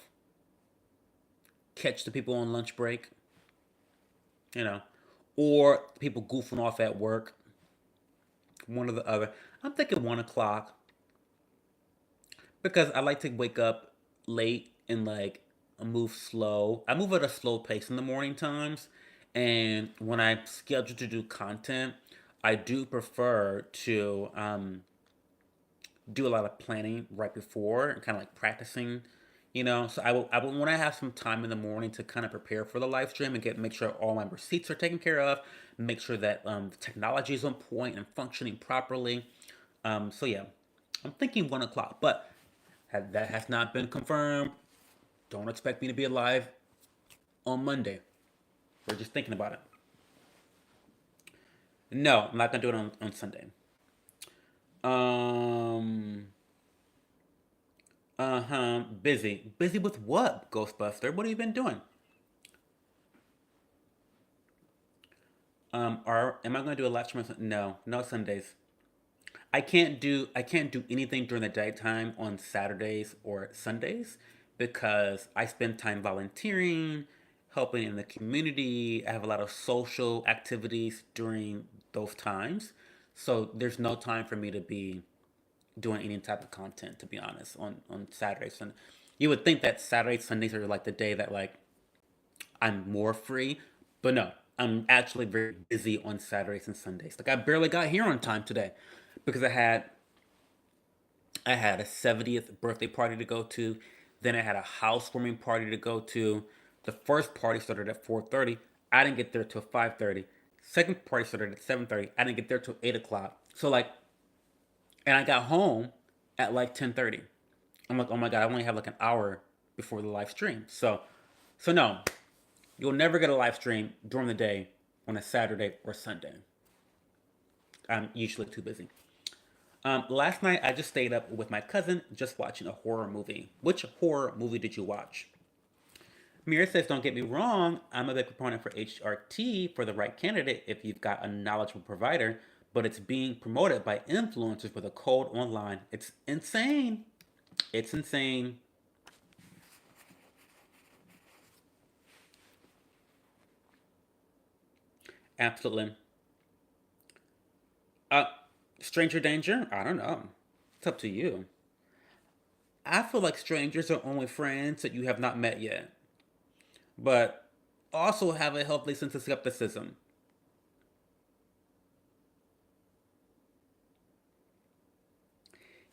Catch the people on lunch break, you know. Or people goofing off at work. One or the other. I'm thinking 1 o'clock because I like to wake up late and like move slow. I move at a slow pace in the morning times, and when I'm scheduled to do content, I do prefer to do a lot of planning right before and kind of like practicing, So I will want to have some time in the morning to kind of prepare for the live stream and make sure all my receipts are taken care of, make sure that the technology is on point and functioning properly. So yeah, I'm thinking 1 o'clock, but that has not been confirmed. Don't expect me to be alive on Monday. We're just thinking about it. No, I'm not gonna do it on Sunday. Um. Uh-huh. Busy. Busy with what, Ghostbuster? What have you been doing? Am I gonna do a live stream? No, no Sundays. I can't do anything during the daytime on Saturdays or Sundays because I spend time volunteering, helping in the community. I have a lot of social activities during those times. So there's no time for me to be doing any type of content, to be honest, on Saturdays. And you would think that Saturdays, Sundays are like the day that like I'm more free, but no, I'm actually very busy on Saturdays and Sundays. Like I barely got here on time today because I had a 70th birthday party to go to, then I had a housewarming party to go to. The first party started at 4:30. I didn't get there till 5:30. Second party started at 7:30. I didn't get there till 8 o'clock. So like, and I got home at like 10:30. I'm like, oh my god, I only have like an hour before the live stream. So no, you'll never get a live stream during the day on a Saturday or Sunday. I'm usually too busy. Last night I just stayed up with my cousin just watching a horror movie. Which horror movie did you watch? Mira says, don't get me wrong, I'm a big proponent for HRT for the right candidate if you've got a knowledgeable provider, but it's being promoted by influencers with a code online. It's insane. It's insane. Absolutely. Uh, Stranger danger? I don't know. It's up to you. I feel like strangers are only friends that you have not met yet, but also have a healthy sense of skepticism.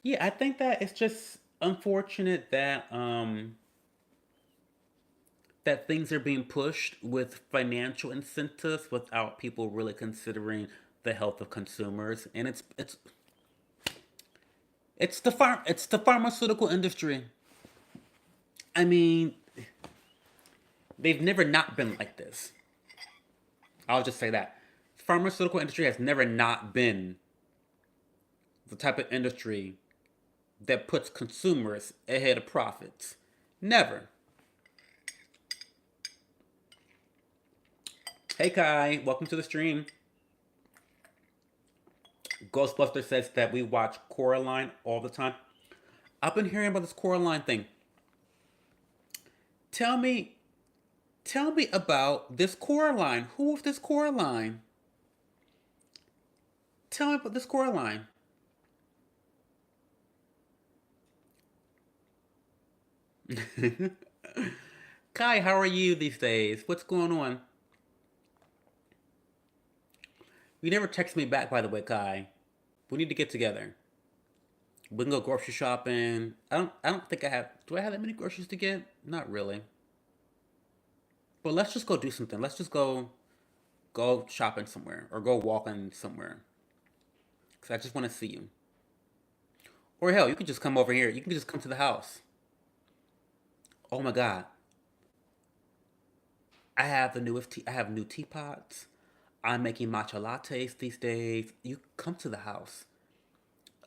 Yeah, I think that it's just unfortunate that things are being pushed with financial incentives without people really considering the health of consumers, and it's the pharmaceutical industry. I mean, they've never not been like this. I'll just say that pharmaceutical industry has never not been the type of industry that puts consumers ahead of profits. Never. Hey Kai, welcome to the stream. Ghostbuster says that we watch Coraline all the time. I've been hearing about this Coraline thing. Tell me, tell me about this Coraline. Who is this Coraline? Tell me about this Coraline. Kai, how are you these days? What's going on? You never text me back, by the way, Kai. We need to get together. We can go grocery shopping. I don't think I have. Do I have that many groceries to get? Not really. But let's just go do something. Let's just go shopping somewhere or go walking somewhere. Cause I just want to see you. Or hell, you can just come over here. You can just come to the house. Oh my god, I have the newest tea. I have new teapots. I'm making matcha lattes these days. You come to the house.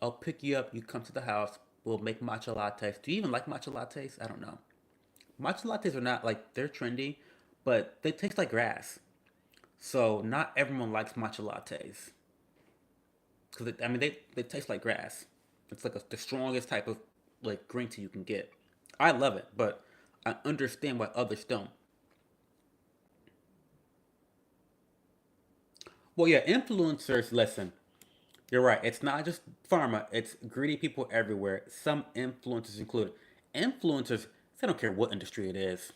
I'll pick you up. You come to the house. We'll make matcha lattes. Do you even like matcha lattes? I don't know. Matcha lattes are not like they're trendy, but they taste like grass. So not everyone likes matcha lattes because I mean they taste like grass. It's like the strongest type of like green tea you can get. I love it, but I understand why others don't. Well, yeah, influencers. Listen, you're right. It's not just pharma. It's greedy people everywhere. Some influencers included. Influencers, they don't care what industry it is.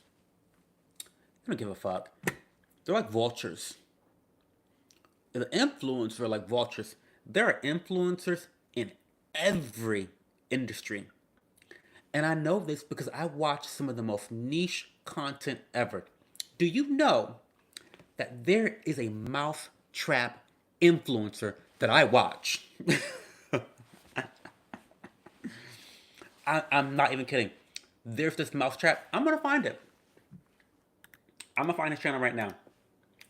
They don't give a fuck. They're like vultures. The influencers are like vultures. There are influencers in every industry. And I know this because I watch some of the most niche content ever. Do you know that there is a mouth trap influencer that I watch? I'm not even kidding. There's this mouth trap. I'm gonna find it. I'm gonna find his channel right now.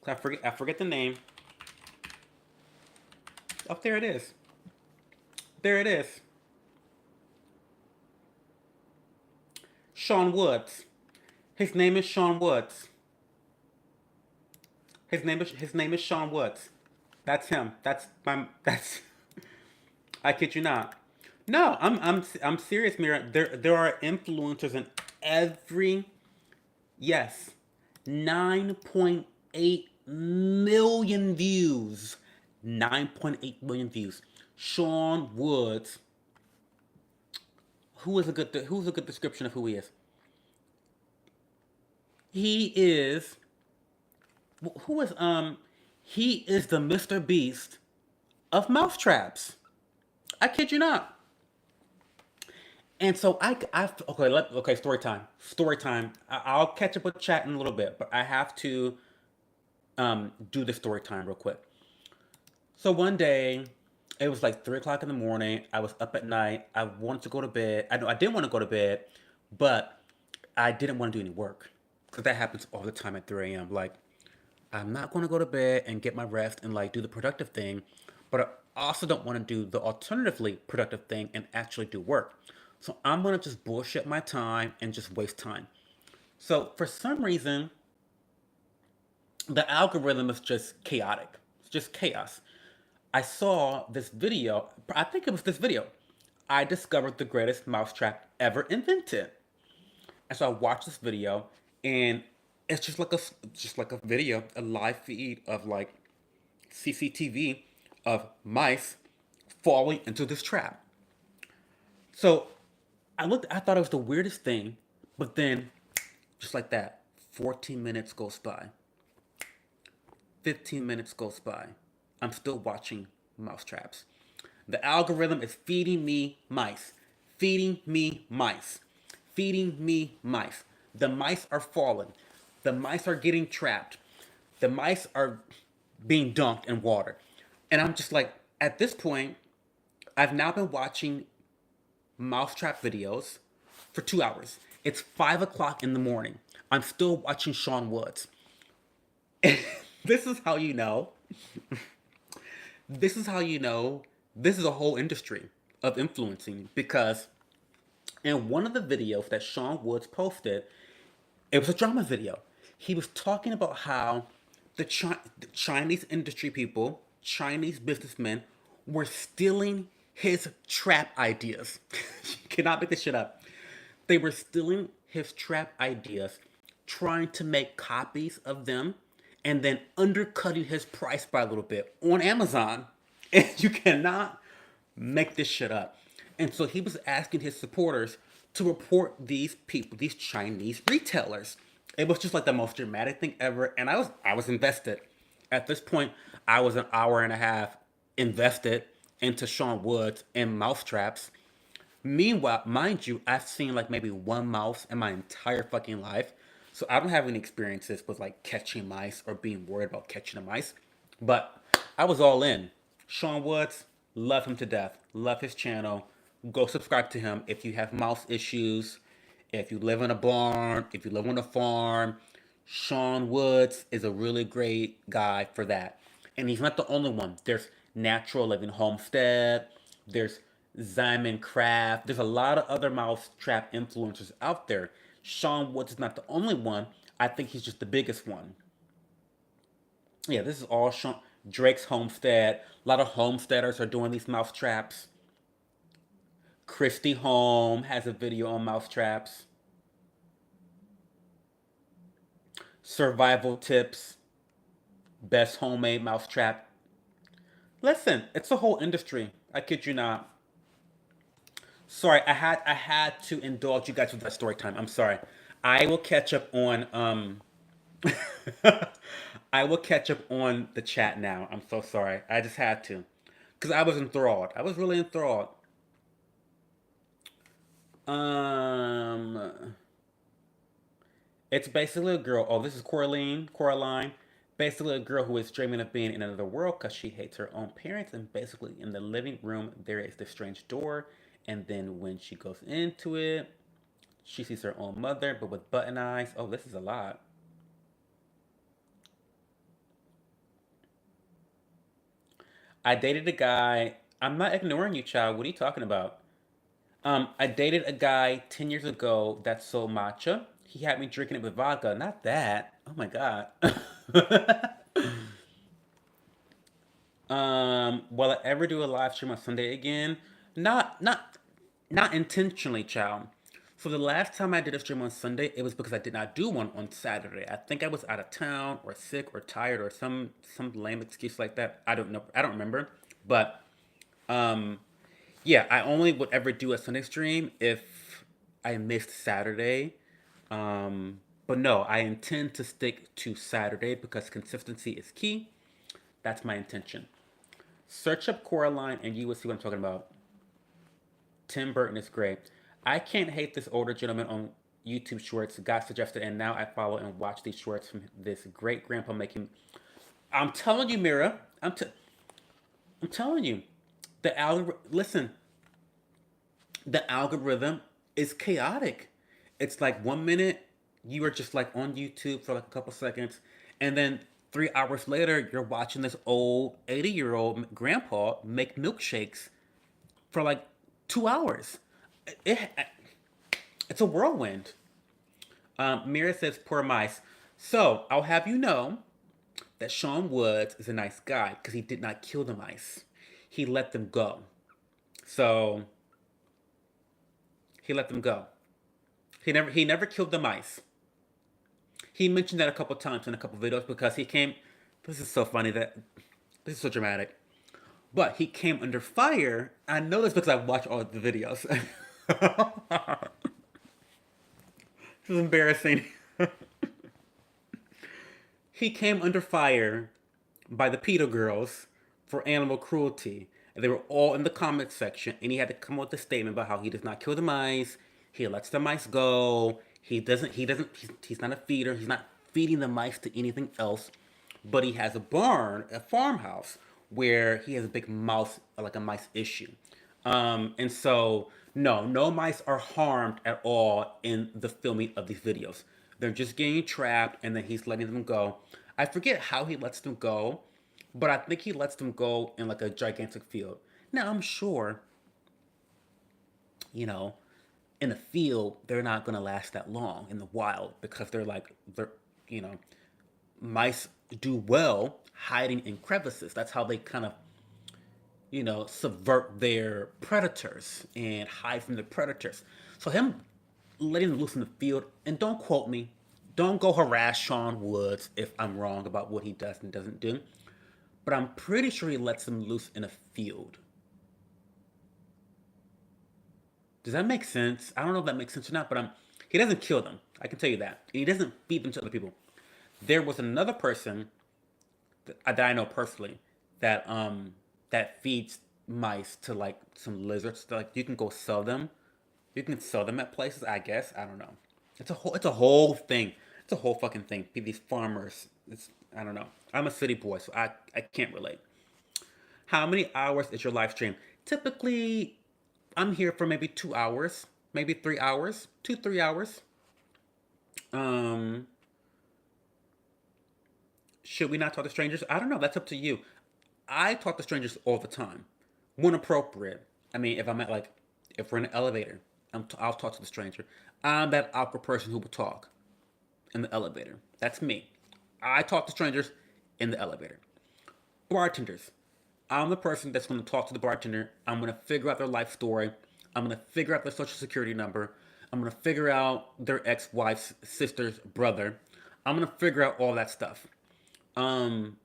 I forget the name. Oh, there it is. There it is. Sean Woods. His name is Sean Woods. His name is Sean Woods. That's him. That's I kid you not. No, I'm serious, Mira. There are influencers in every, yes, 9.8 million views. 9.8 million views. Sean Woods. Who's a good description of who he is? He is who is he is the Mr. Beast of mousetraps. I kid you not. And so okay, story time. Story time. I'll catch up with chat in a little bit, but I have to do the story time real quick. So one day, it was like 3 o'clock in the morning. I was up at night. I wanted to go to bed. I know I didn't want to go to bed, but I didn't want to do any work because that happens all the time at 3 a.m. Like, I'm not going to go to bed and get my rest and like do the productive thing, but I also don't want to do the alternatively productive thing and actually do work. So I'm going to just bullshit my time and just waste time. So for some reason, the algorithm is just chaotic. It's just chaos. I saw this video. I think it was this video. I discovered the greatest mousetrap ever invented. And so I watched this video, and it's just like a video, a live feed of like CCTV of mice falling into this trap. So I thought it was the weirdest thing, but then just like that, 14 minutes goes by, 15 minutes goes by. I'm still watching mouse traps. The algorithm is feeding me mice, feeding me mice, feeding me mice. The mice are falling. The mice are getting trapped. The mice are being dunked in water. And I'm just like, at this point, I've now been watching mousetrap videos for 2 hours. It's 5 o'clock in the morning. I'm still watching Sean Woods. This is how you know. This is how you know this is a whole industry of influencing because in one of the videos that Sean Woods posted, it was a drama video. He was talking about how the Chinese industry people, Chinese businessmen, were stealing his trap ideas. You cannot make this shit up. They were stealing his trap ideas, trying to make copies of them, and then undercutting his price by a little bit on Amazon. And you cannot make this shit up. And so he was asking his supporters to report these people, these Chinese retailers. It was just like the most dramatic thing ever, and I was invested. At this point, I was an hour and a half invested into Sean Woods and mousetraps. Meanwhile, mind you, I've seen like maybe one mouse in my entire fucking life. So I don't have any experiences with like catching mice or being worried about catching a mice. But I was all in. Sean Woods, love him to death. Love his channel. Go subscribe to him if you have mouse issues, if you live in a barn, if you live on a farm. Sean Woods is a really great guy for that. And he's not the only one. There's Natural Living Homestead. There's Zyman Craft. There's a lot of other mouse trap influencers out there. Sean Woods is not the only one. I think he's just the biggest one. Yeah, this is all Sean. Drake's Homestead. A lot of homesteaders are doing these mouse traps. Christy Home has a video on mouse traps. Survival tips. Best homemade mouse trap. Listen, it's a whole industry. I kid you not. Sorry, I had to indulge you guys with that story time. I'm sorry. I will catch up on I will catch up on the chat now. I'm so sorry. I just had to. Cuz I was enthralled. I was really enthralled. Um, it's basically a girl. Oh, this is Coraline. Coraline. Basically, a girl who is dreaming of being in another world because she hates her own parents. And basically, in the living room, there is this strange door. And then when she goes into it, she sees her own mother, but with button eyes. Oh, this is a lot. I dated a guy. I'm not ignoring you, child. What are you talking about? I dated a guy 10 years ago that sold matcha. He had me drinking it with vodka. Not that. Oh my god. Will I ever do a live stream on Sunday again? Not, not, not intentionally, child. So the last time I did a stream on Sunday, it was because I did not do one on Saturday. I think I was out of town or sick or tired or some lame excuse like that. I don't know. I don't remember. But um, yeah, I only would ever do a Sunday stream if I missed Saturday. But no, I intend to stick to Saturday because consistency is key. That's my intention. Search up Coraline and you will see what I'm talking about. Tim Burton is great. I can't hate this older gentleman on YouTube Shorts. Got suggested, and now I follow and watch these shorts from this great grandpa making. I'm telling you, Mira. I'm telling you, the algorithm. Listen, the algorithm is chaotic. It's like 1 minute you are just like on YouTube for like a couple seconds, and then 3 hours later you're watching this old 80-year-old grandpa make milkshakes for like 2 hours. It, it's a whirlwind. Mira says poor mice. So I'll have you know that Sean Woods is a nice guy because he did not kill the mice. He let them go. So he let them go. He never killed the mice. He mentioned that a couple times in a couple videos because he came. This is so funny that this is so dramatic. But he came under fire. I know this because I watched all the videos. This is embarrassing. He came under fire by the PETA girls for animal cruelty. And they were all in the comments section, and he had to come up with a statement about how he does not kill the mice. He lets the mice go. He's not a feeder. He's not feeding the mice to anything else. But he has a barn, a farmhouse, where he has a big mouse, like a mice issue. And so, no, no mice are harmed at all in the filming of these videos. They're just getting trapped, and then he's letting them go. I forget how he lets them go, but I think he lets them go in like a gigantic field. Now, I'm sure, you know, in a field, they're not going to last that long in the wild because they're, you know, mice do well hiding in crevices. That's how they kind of, subvert their predators and hide from the predators. So him letting them loose in the field, and don't quote me, don't go harass Sean Woods if I'm wrong about what he does and doesn't do, but I'm pretty sure he lets them loose in a field. Does that make sense? I don't know if that makes sense or not, but he doesn't kill them. I can tell you that. He doesn't feed them to other people. There was another person that I know personally that feeds mice to like some lizards. Like you can go sell them. You can sell them at places. I guess I don't know. It's a whole thing. It's a whole fucking thing. These farmers. It's I don't know. I'm a city boy, so I can't relate. How many hours is your live stream? Typically, I'm here for maybe 2 hours, maybe 3 hours, 2 3 hours. Um, should we not talk to strangers? I don't know. That's up to you. I talk to strangers all the time, when appropriate. I mean, if we're in an elevator, I'll talk to the stranger. I'm that awkward person who will talk in the elevator. That's me. I talk to strangers in the elevator. Bartenders. I'm the person that's going to talk to the bartender. I'm going to figure out their life story. I'm going to figure out their social security number. I'm going to figure out their ex-wife's sister's brother. I'm going to figure out all that stuff. Um,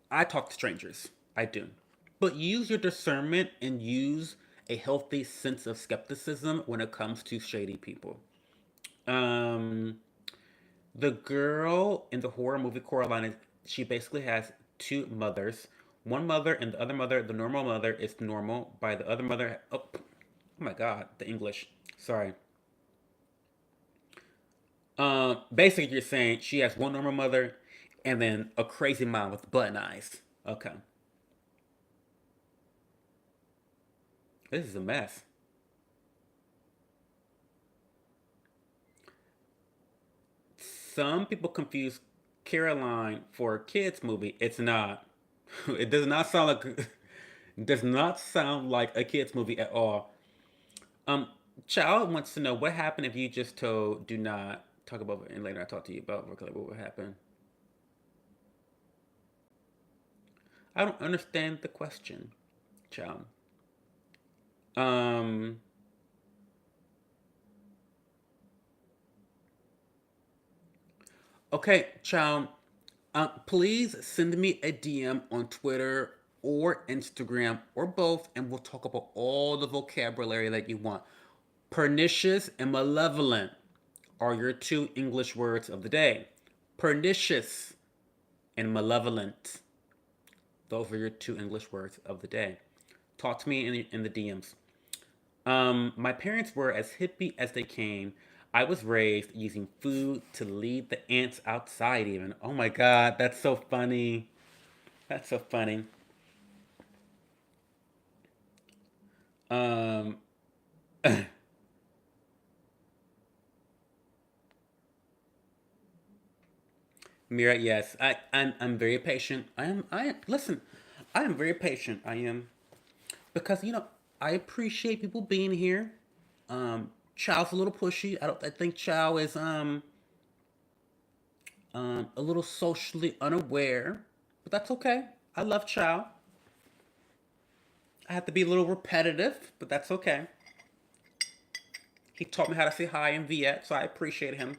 I talk to strangers. I do. But use your discernment and use a healthy sense of skepticism when it comes to shady people. Um, the girl in the horror movie Coraline, she basically has two mothers. One mother and the other mother, the normal mother is normal. By the other mother, oh my God, the English. Sorry. Basically, you're saying she has one normal mother, and then a crazy mom with button eyes. Okay, this is a mess. Some people confuse Caroline for a kids movie. It's not. It does not sound like. Does not sound like a kids movie at all. Um, Child wants to know what happened if you just told do not talk about it and later I talk to you about what would happen. I don't understand the question, child. Um, okay, child. Please send me a DM on Twitter or Instagram or both, and we'll talk about all the vocabulary that you want. Pernicious and malevolent are your two English words of the day. Pernicious and malevolent. Those are your two English words of the day. Talk to me in the DMs. My parents were as hippie as they came. I was raised using food to lead the ants outside, even. Oh my god, that's so funny. That's so funny. Um, Mira, yes, I'm very patient. Listen, I am very patient. I am because I appreciate people being here. Chow's a little pushy. I think Chow is a little socially unaware, but that's okay. I love Chow. I have to be a little repetitive, but that's okay. He taught me how to say hi in Viet, so I appreciate him.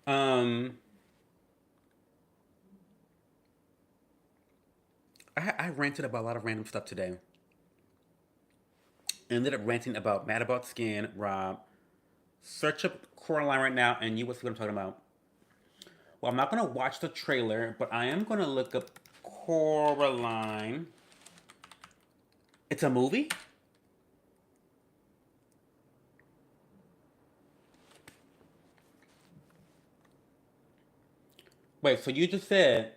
Um, I ranted about a lot of random stuff today. Ended up ranting about Mad About Skin, Rob. Search up Coraline right now, and you will see what I'm talking about. Well, I'm not gonna watch the trailer, but I am gonna look up Coraline. It's a movie. Wait, so you just said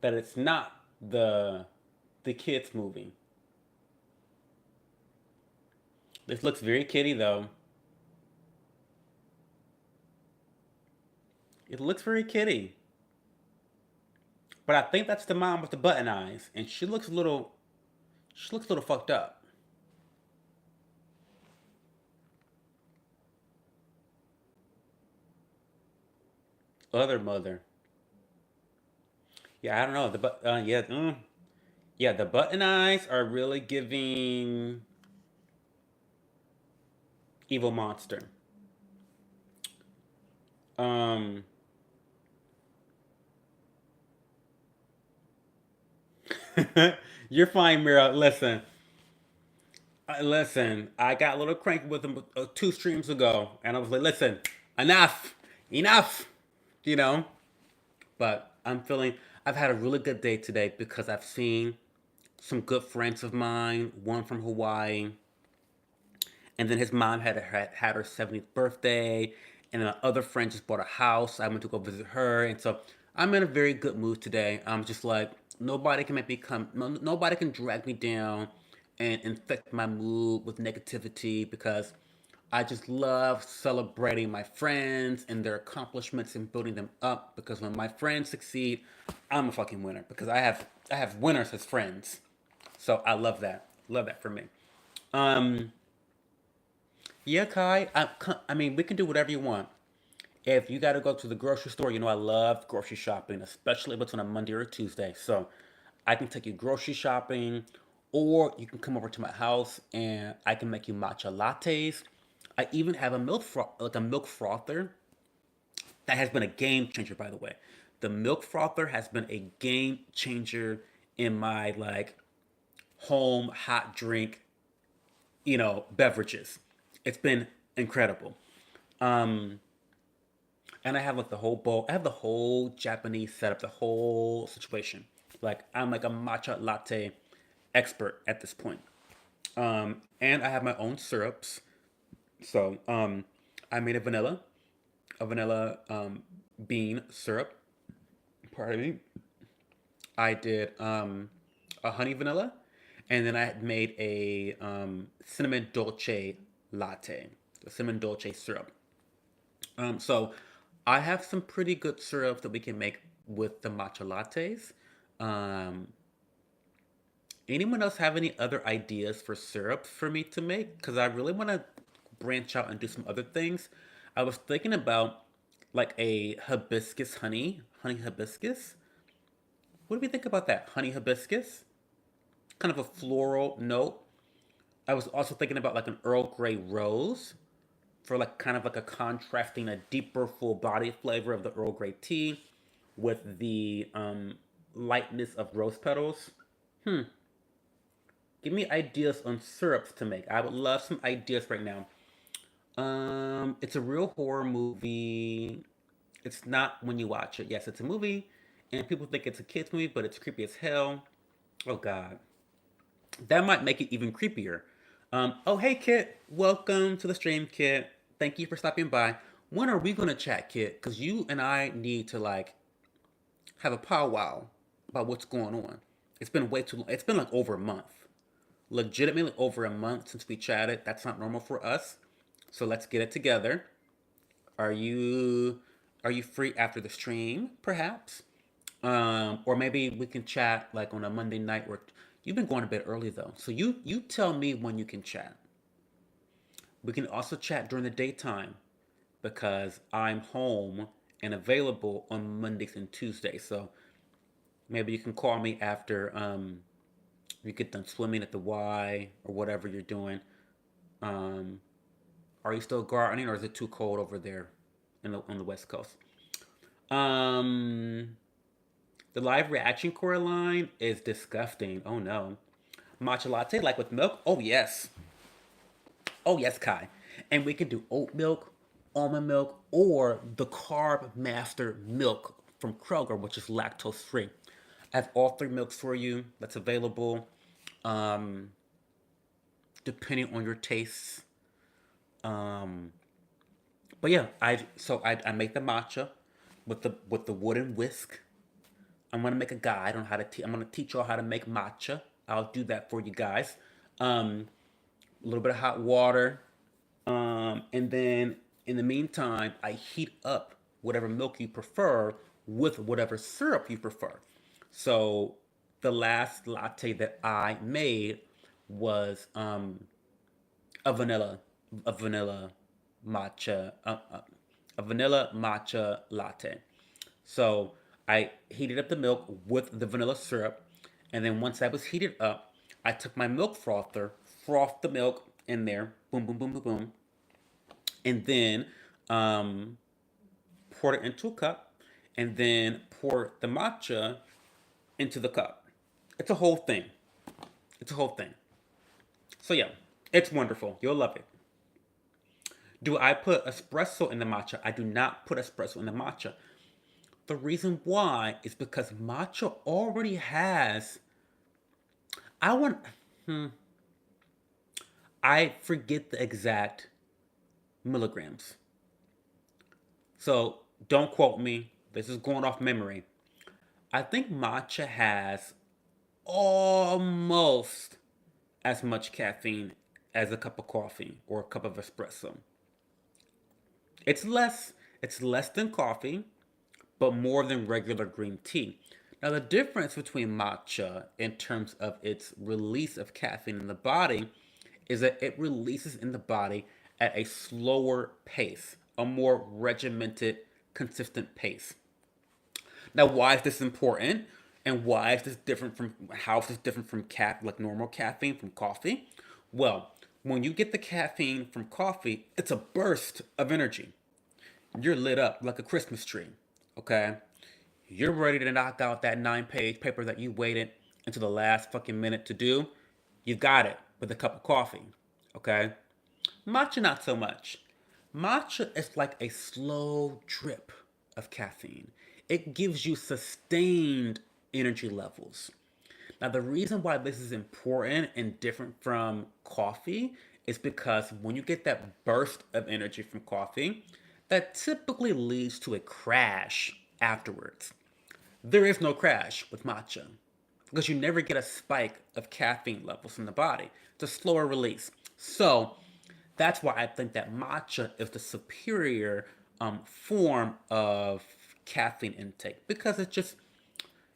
that it's not the kids movie. This looks very kiddie though. It looks very kiddie. But I think that's the mom with the button eyes, and she looks a little fucked up. Other mother. Yeah, I don't know. Yeah, the button eyes are really giving evil monster. Um, you're fine, Mira. Listen. I got a little cranky with him two streams ago, and I was like, listen, enough. You know. But I'm feeling. I've had a really good day today because I've seen some good friends of mine. One from Hawaii, and then his mom had her 70th birthday, and then my other friend just bought a house. I went to go visit her, and so I'm in a very good mood today. I'm just like nobody can make me come. No, nobody can drag me down and infect my mood with negativity because I just love celebrating my friends and their accomplishments and building them up. Because when my friends succeed, I'm a fucking winner because I have winners as friends. So I love that. Love that for me. Um, yeah, Kai. I mean, we can do whatever you want. If you got to go to the grocery store, I love grocery shopping, especially if it's on a Monday or a Tuesday. So I can take you grocery shopping, or you can come over to my house and I can make you matcha lattes. I even have like a milk frother that has been a game changer, by the way. The milk frother has been a game changer in my like home hot drink, beverages. It's been incredible. Um, and I have like the whole bowl. I have the whole Japanese setup, the whole situation. Like I'm like a matcha latte expert at this point. And I have my own syrups. So I made a vanilla bean syrup. Pardon me. I did a honey vanilla, and then I made a cinnamon dolce latte, a cinnamon dolce syrup. So I have some pretty good syrups that we can make with the matcha lattes. Um, Anyone else have any other ideas for syrups for me to make? Because I really want to branch out and do some other things. I was thinking about like a hibiscus honey hibiscus. What do we think about that? Honey hibiscus? Kind of a floral note. I was also thinking about like an Earl Grey rose for like kind of like a contrasting, a deeper full body flavor of the Earl Grey tea with the lightness of rose petals. Hmm. Give me ideas on syrups to make. I would love some ideas right now. It's a real horror movie. It's not when you watch it. Yes, it's a movie, and people think it's a kids movie, but it's creepy as hell. Oh God, that might make it even creepier. Oh hey Kit, welcome to the stream, Kit. Thank you for stopping by. When are we gonna chat, Kit? Cause you and I need to like have a powwow about what's going on. It's been way too long. It's been like over a month. Legitimately over a month since we chatted. That's not normal for us. So let's get it together. Are you are you free after the stream, perhaps? Or maybe we can chat like on a Monday night or you've been going a bit early though. So you tell me when you can chat. We can also chat during the daytime because I'm home and available on Mondays and Tuesdays. So maybe you can call me after you get done swimming at the Y or whatever you're doing. Um, are you still gardening or is it too cold over there on the West Coast? Um, the live reaction core line is disgusting. Oh no. Matcha latte like with milk? Oh yes. Oh yes, Kai. And we can do oat milk, almond milk, or the Carb Master milk from Kroger, which is lactose free. I have all three milks for you that's available, um, depending on your tastes. Um, but yeah, I make the matcha with the wooden whisk. I'm gonna make a guide on how to. I'm gonna teach y'all how to make matcha. I'll do that for you guys. A little bit of hot water, and then in the meantime, I heat up whatever milk you prefer with whatever syrup you prefer. So the last latte that I made was a vanilla, a vanilla matcha, a vanilla matcha latte. So I heated up the milk with the vanilla syrup, and then once that was heated up, I took my milk frother, frothed the milk in there, boom, boom, boom, boom, boom, and then um, poured it into a cup, and then poured the matcha into the cup. It's a whole thing. It's a whole thing. So yeah, it's wonderful. You'll love it. Do I put espresso in the matcha? I do not put espresso in the matcha. The reason why is because matcha already has. I want. Hmm, I forget the exact milligrams. So don't quote me. This is going off memory. I think matcha has almost as much caffeine as a cup of coffee or a cup of espresso. It's less. It's less than coffee, but more than regular green tea. Now, the difference between matcha in terms of its release of caffeine in the body is that it releases in the body at a slower pace, a more regimented, consistent pace. Now, why is this important? And why is this different from how is this different from like normal caffeine from coffee? Well, when you get the caffeine from coffee, it's a burst of energy. You're lit up like a Christmas tree. Okay? You're ready to knock out that 9-page paper that you waited until the last fucking minute to do. You got it with a cup of coffee. Okay? Matcha, not so much. Matcha is like a slow drip of caffeine. It gives you sustained energy levels. Now, the reason why this is important and different from coffee is because when you get that burst of energy from coffee, that typically leads to a crash afterwards. There is no crash with matcha because you never get a spike of caffeine levels in the body. It's a slower release. So that's why I think that matcha is the superior form of caffeine intake because it's just,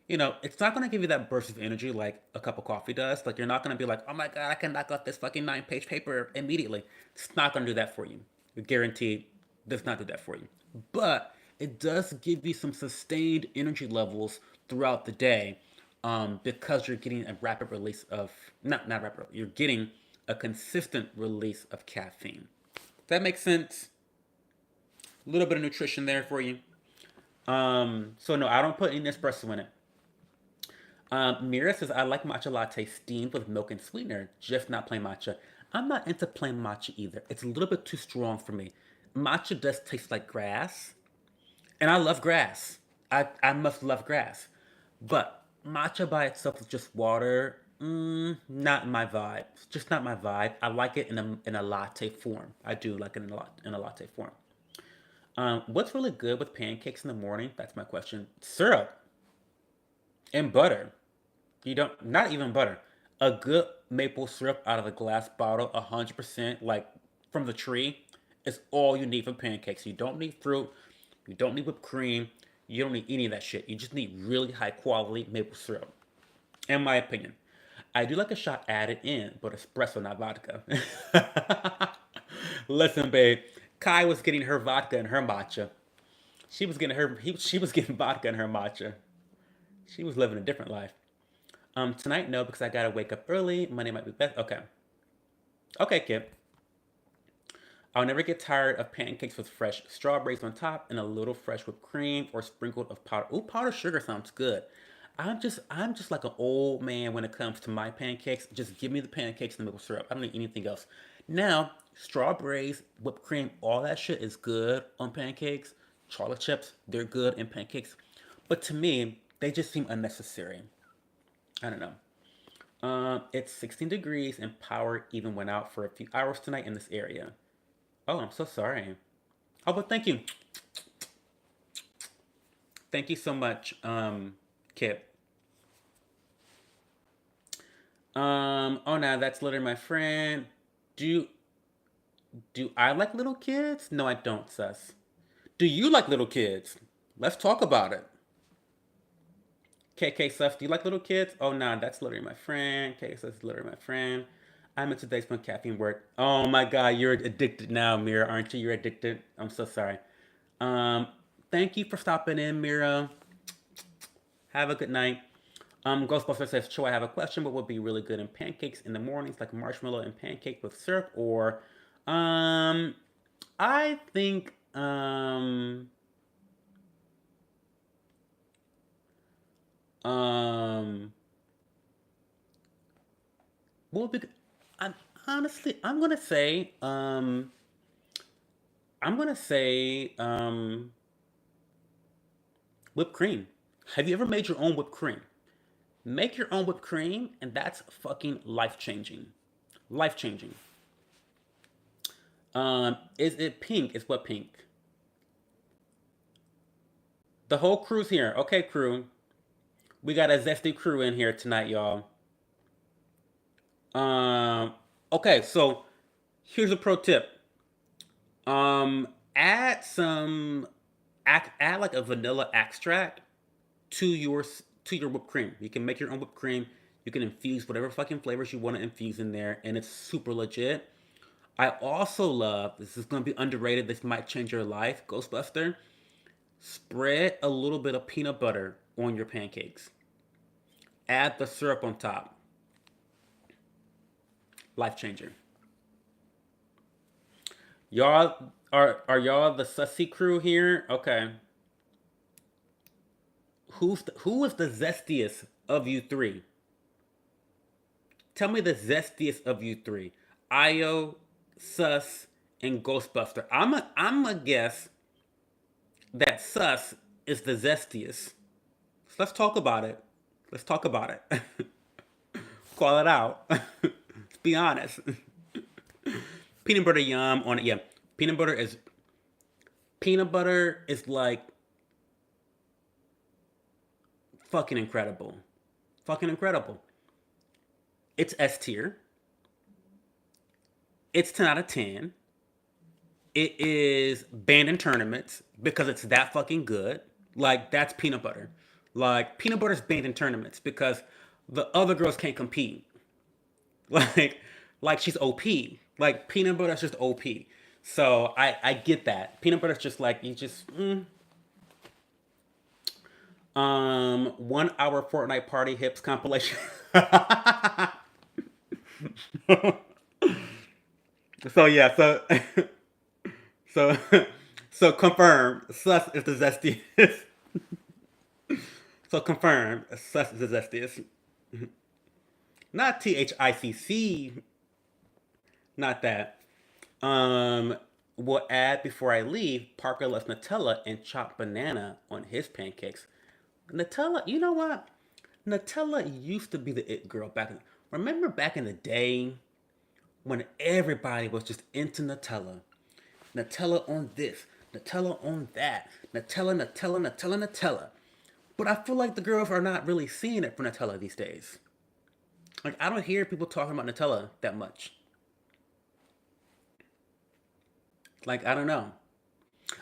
it's not going to give you that burst of energy like a cup of coffee does. Like, you're not going to be like, oh my God, I can knock out this fucking 9 page paper immediately. It's not going to do that for you. You're guaranteed it does not do that for you. But it does give you some sustained energy levels throughout the day because you're getting a rapid release of, not rapid, you're getting a consistent release of caffeine. Does that make sense? A little bit of nutrition there for you. So no, I don't put any espresso in it. Mira says, I like matcha latte steamed with milk and sweetener, just not plain matcha. I'm not into plain matcha either. It's a little bit too strong for me. Matcha does taste like grass, and I love grass. I must love grass. But matcha by itself with just water, not my vibe. It's just not my vibe. I like it in a latte form. I do like it in a latte form. What's really good with pancakes in the morning? That's my question. Syrup and butter. You don't, not even butter. A good maple syrup out of a glass bottle, 100%, like from the tree, is all you need for pancakes. You don't need fruit. You don't need whipped cream. You don't need any of that shit. You just need really high quality maple syrup, in my opinion. I do like a shot added in, but espresso, not vodka. Listen, babe. Kai was getting her vodka and her matcha. She was getting vodka in her matcha. She was living a different life. Tonight, no, because I gotta wake up early. Monday might be best. Okay. Okay, kid. I'll never get tired of pancakes with fresh strawberries on top and a little fresh whipped cream or sprinkled of powder. Ooh, powdered sugar sounds good. I'm just like an old man when it comes to my pancakes. Just give me the pancakes and the maple syrup. I don't need anything else. Now, strawberries, whipped cream, all that shit is good on pancakes. Chocolate chips, they're good in pancakes. But to me, they just seem unnecessary. I don't know. It's 16 degrees and power even went out for a few hours tonight in this area. Oh, I'm so sorry. Oh, but thank you. Thank you so much, Kip. Oh, now that's literally my friend. Do do I like little kids? No, I don't, sus. Do you like little kids? Let's talk about it. KK sus, do you like little kids? Oh, nah, that's literally my friend. KK sus is literally my friend. I'm into today's when caffeine work. Oh my god, you're addicted now, Mira, aren't you? You're addicted. I'm so sorry. Um, Thank you for stopping in, Mira. Have a good night. Ghostbuster says, Cho, I have a question. What would be really good in pancakes in the mornings, like marshmallow and pancake with syrup? Or, um, I think, um, what would be, I'm, honestly, I'm gonna say, whipped cream. Have you ever made your own whipped cream? Make your own whipped cream, and that's fucking life changing. Life changing. Is it pink? Is what pink? The whole crew's here. Okay, crew. We got a zesty crew in here tonight, y'all. Um, okay, so here's a pro tip. Add some, add like a vanilla extract to your whipped cream. You can make your own whipped cream. You can infuse whatever fucking flavors you want to infuse in there, and it's super legit. I also love, this is gonna be underrated. This might change your life, Ghostbuster. Spread a little bit of peanut butter on your pancakes. Add the syrup on top. Life changer. Y'all are y'all the sussy crew here? Okay. Who is the zestiest of you three? Tell me the zestiest of you three. Io, Sus, and Ghostbuster. I'm a guess that Sus is the zestiest. So let's talk about it. Let's talk about it. Call it out. Let's be honest. Peanut butter yum on it. Yeah, peanut butter is peanut butter is like fucking incredible. Fucking incredible. It's S tier. It's 10 out of 10. It is banned in tournaments because it's that fucking good. Like, that's peanut butter. Like, peanut butter's banned in tournaments because the other girls can't compete. Like, like she's OP. Like, peanut butter's just OP. So I get that. Peanut butter's just like you just 1 hour Fortnite party hips compilation. So yeah, so so confirm sus is the zestiest. So confirm sus is the zestiest. Not THICC, not that. Um, will add before I leave. Parker loves Nutella and chopped banana on his pancakes. Nutella, you know what? Nutella used to be the it girl back in. Remember back in the day when everybody was just into Nutella. Nutella on this, Nutella on that, Nutella, Nutella, Nutella, Nutella. But I feel like the girls are not really seeing it for Nutella these days. Like I don't hear people talking about Nutella that much. Like I don't know.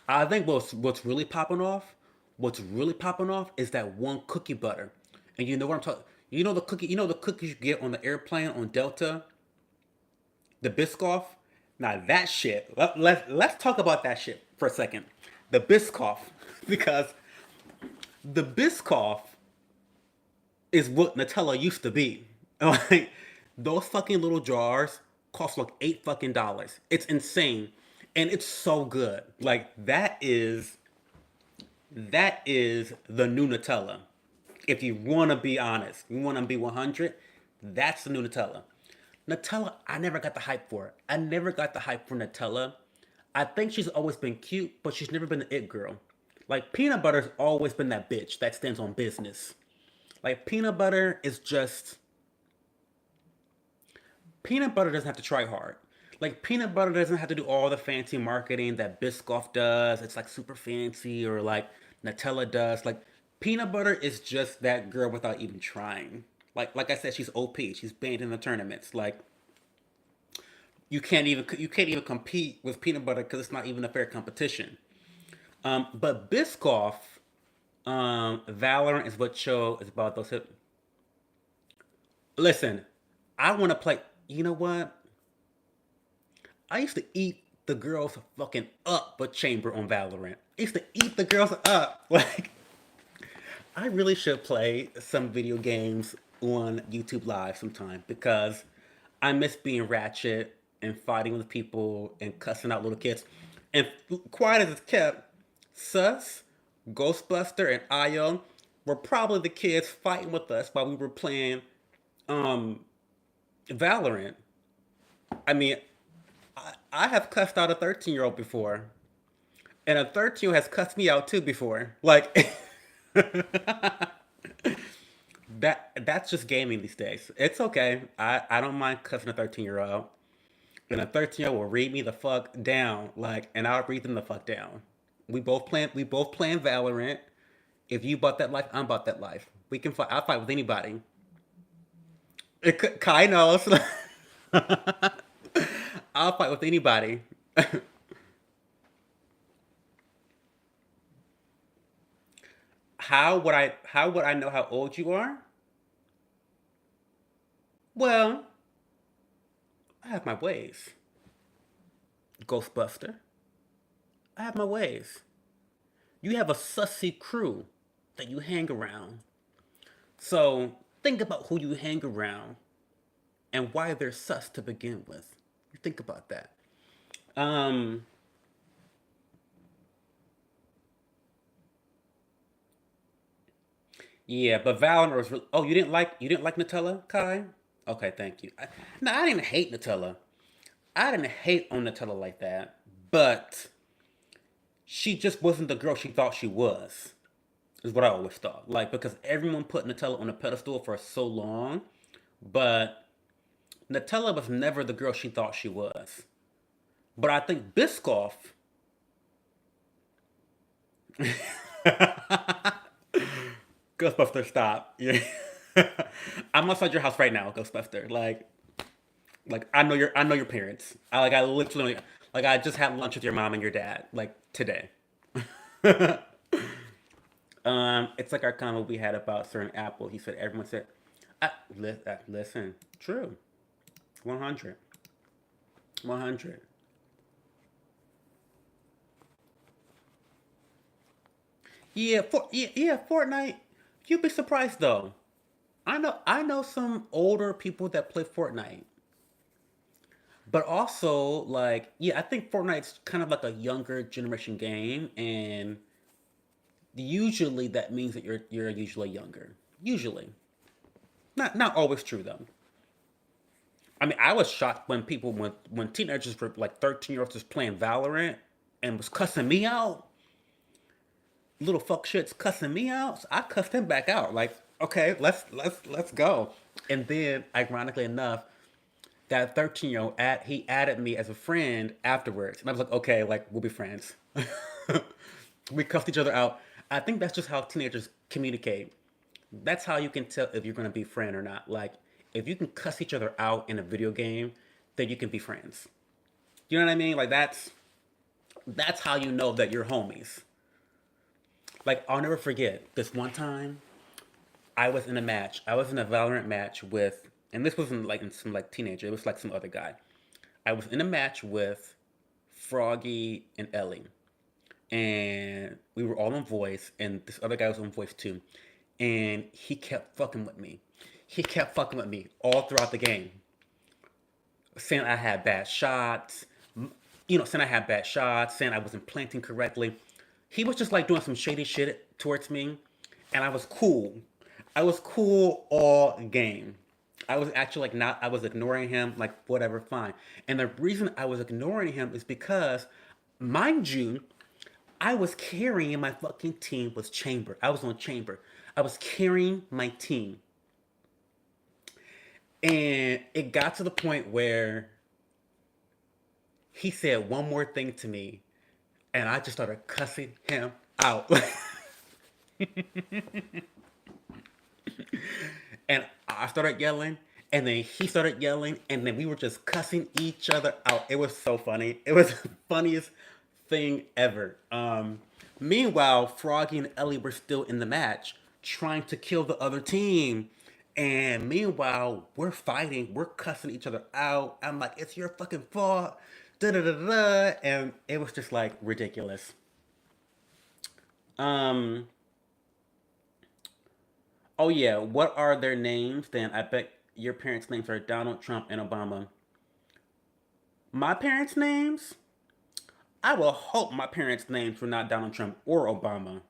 I think what's really popping off, what's really popping off is that one cookie butter. And you know what I'm talking. You know the cookies you get on the airplane on Delta, the Biscoff. Now that shit. Let's talk about that shit for a second. The Biscoff, because the Biscoff is what Nutella used to be. Like those fucking little jars cost like $8 fucking. It's insane, and it's so good. Like that is the new Nutella. If you want to be honest, you want to be 100. That's the new Nutella. Nutella, I never got the hype for it. I never got the hype for Nutella. I think she's always been cute, but she's never been the it girl. Like peanut butter's always been that bitch that stands on business. Like peanut butter doesn't have to try hard. Like peanut butter doesn't have to do all the fancy marketing that Biscoff does. It's like super fancy or like Nutella does. Like peanut butter is just that girl without even trying. Like I said, she's OP. She's banned in the tournaments. Like you can't even compete with peanut butter because it's not even a fair competition. But Biscoff, Valorant is what show is about those hip. Listen, I want to play. You know what? I used to eat the girls fucking up a chamber on Valorant. I used to eat the girls up. Like, I really should play some video games on YouTube Live sometime because I miss being ratchet and fighting with people and cussing out little kids. And quiet as it's kept, Sus, Ghostbuster, and Io were probably the kids fighting with us while we were playing um, Valorant. I mean, I have cussed out a 13-year-old before, and a 13-year-old has cussed me out too before. Like that's just gaming these days. It's okay. I don't mind cussing a 13-year-old, and a 13-year-old will read me the fuck down. Like, and I'll read them the fuck down. We both playing Valorant. If you bought that life, I'm about that life. We can fight. I'll fight with anybody. Kai knows. I'll fight with anybody. How would I know how old you are? Well, I have my ways. Ghostbuster. I have my ways. You have a sussy crew that you hang around. So think about who you hang around and why they're sus to begin with. You think about that. Um, yeah, but Valorant was really. Oh, you didn't like Nutella, Kai? Okay, thank you. No, I didn't hate Nutella. I didn't hate on Nutella like that, but she just wasn't the girl she thought she was. is what I always thought. Like, because everyone put Nutella on a pedestal for so long, but Nutella was never the girl she thought she was. But I think Biscoff. Ghostbuster, stop. Yeah. I'm outside your house right now, Ghostbuster. Like I know your parents. I literally like I just had lunch with your mom and your dad like today. It's like our comment we had about certain Apple. He said everyone said, listen, true, 100, 100. Yeah, Fortnite. You'd be surprised though. I know some older people that play Fortnite, but also like yeah, I think Fortnite's kind of like a younger generation game, and usually that means that you're usually younger. Usually, not always true though. I mean, I was shocked when when teenagers were like 13-year-olds just playing Valorant and was cussing me out. Little fuck shits cussing me out. So I cussed him back out. Like, okay, let's go. And then, ironically enough, that 13-year-old he added me as a friend afterwards, and I was like, okay, like we'll be friends. We cussed each other out. I think that's just how teenagers communicate. That's how you can tell if you're gonna be friend or not. Like, if you can cuss each other out in a video game, then you can be friends. You know what I mean? Like that's how you know that you're homies. Like I'll never forget this one time I was in a match. I was in a Valorant match with, and this wasn't like in some like teenager. It was like some other guy. I was in a match with Froggy and Ellie, and we were all on voice, and this other guy was on voice too, and he kept fucking with me. He kept fucking with me all throughout the game, saying I had bad shots. Saying I had bad shots, saying I wasn't planting correctly. He was just like doing some shady shit towards me, and I was cool. I was cool all game. I was actually like not. I was ignoring him, like whatever, fine. And the reason I was ignoring him is because, mind you, I was carrying my fucking team was Chamber. I was on Chamber. I was carrying my team, and it got to the point where he said one more thing to me, and I just started cussing him out. And I started yelling, and then he started yelling, and then we were just cussing each other out. It was so funny. It was the funniest thing ever. Meanwhile, Froggy and Ellie were still in the match, trying to kill the other team. And meanwhile, we're fighting, we're cussing each other out. I'm like, it's your fucking fault. Da da da da. And it was just like ridiculous. Um, oh yeah, what are their names? Then I bet your parents' names are Donald Trump and Obama. My parents' names? I will hope my parents' names were not Donald Trump or Obama.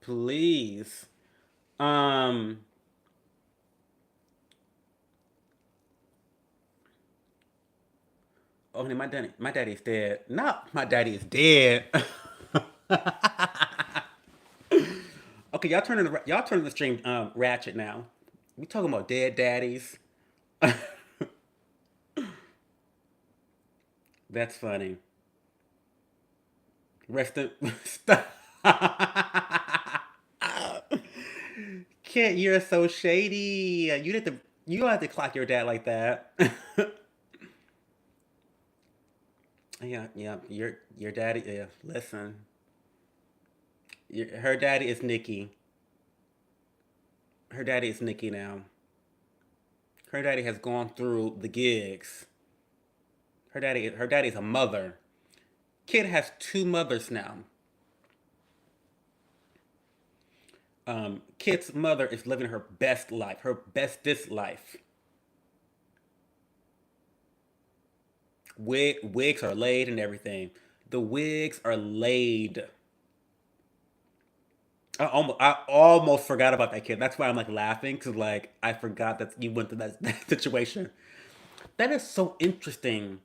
Please. Um. Oh, my daddy is dead. Not my daddy is dead. Okay, y'all turning the stream ratchet now. We talking about dead daddies. That's funny. Rest in. Stop. Kid, you're so shady. You don't have to clock your dad like that. Yeah. Your daddy. Yeah, listen. Her daddy is Nikki. Her daddy is Nikki now. Her daddy has gone through the gigs. Her daddy's a mother. Kid has two mothers now. Kid's mother is living her best life, her bestest life. Wigs are laid and everything. The wigs are laid. I almost forgot about that kid. That's why I'm like laughing because like I forgot that you went through that situation. That is so interesting.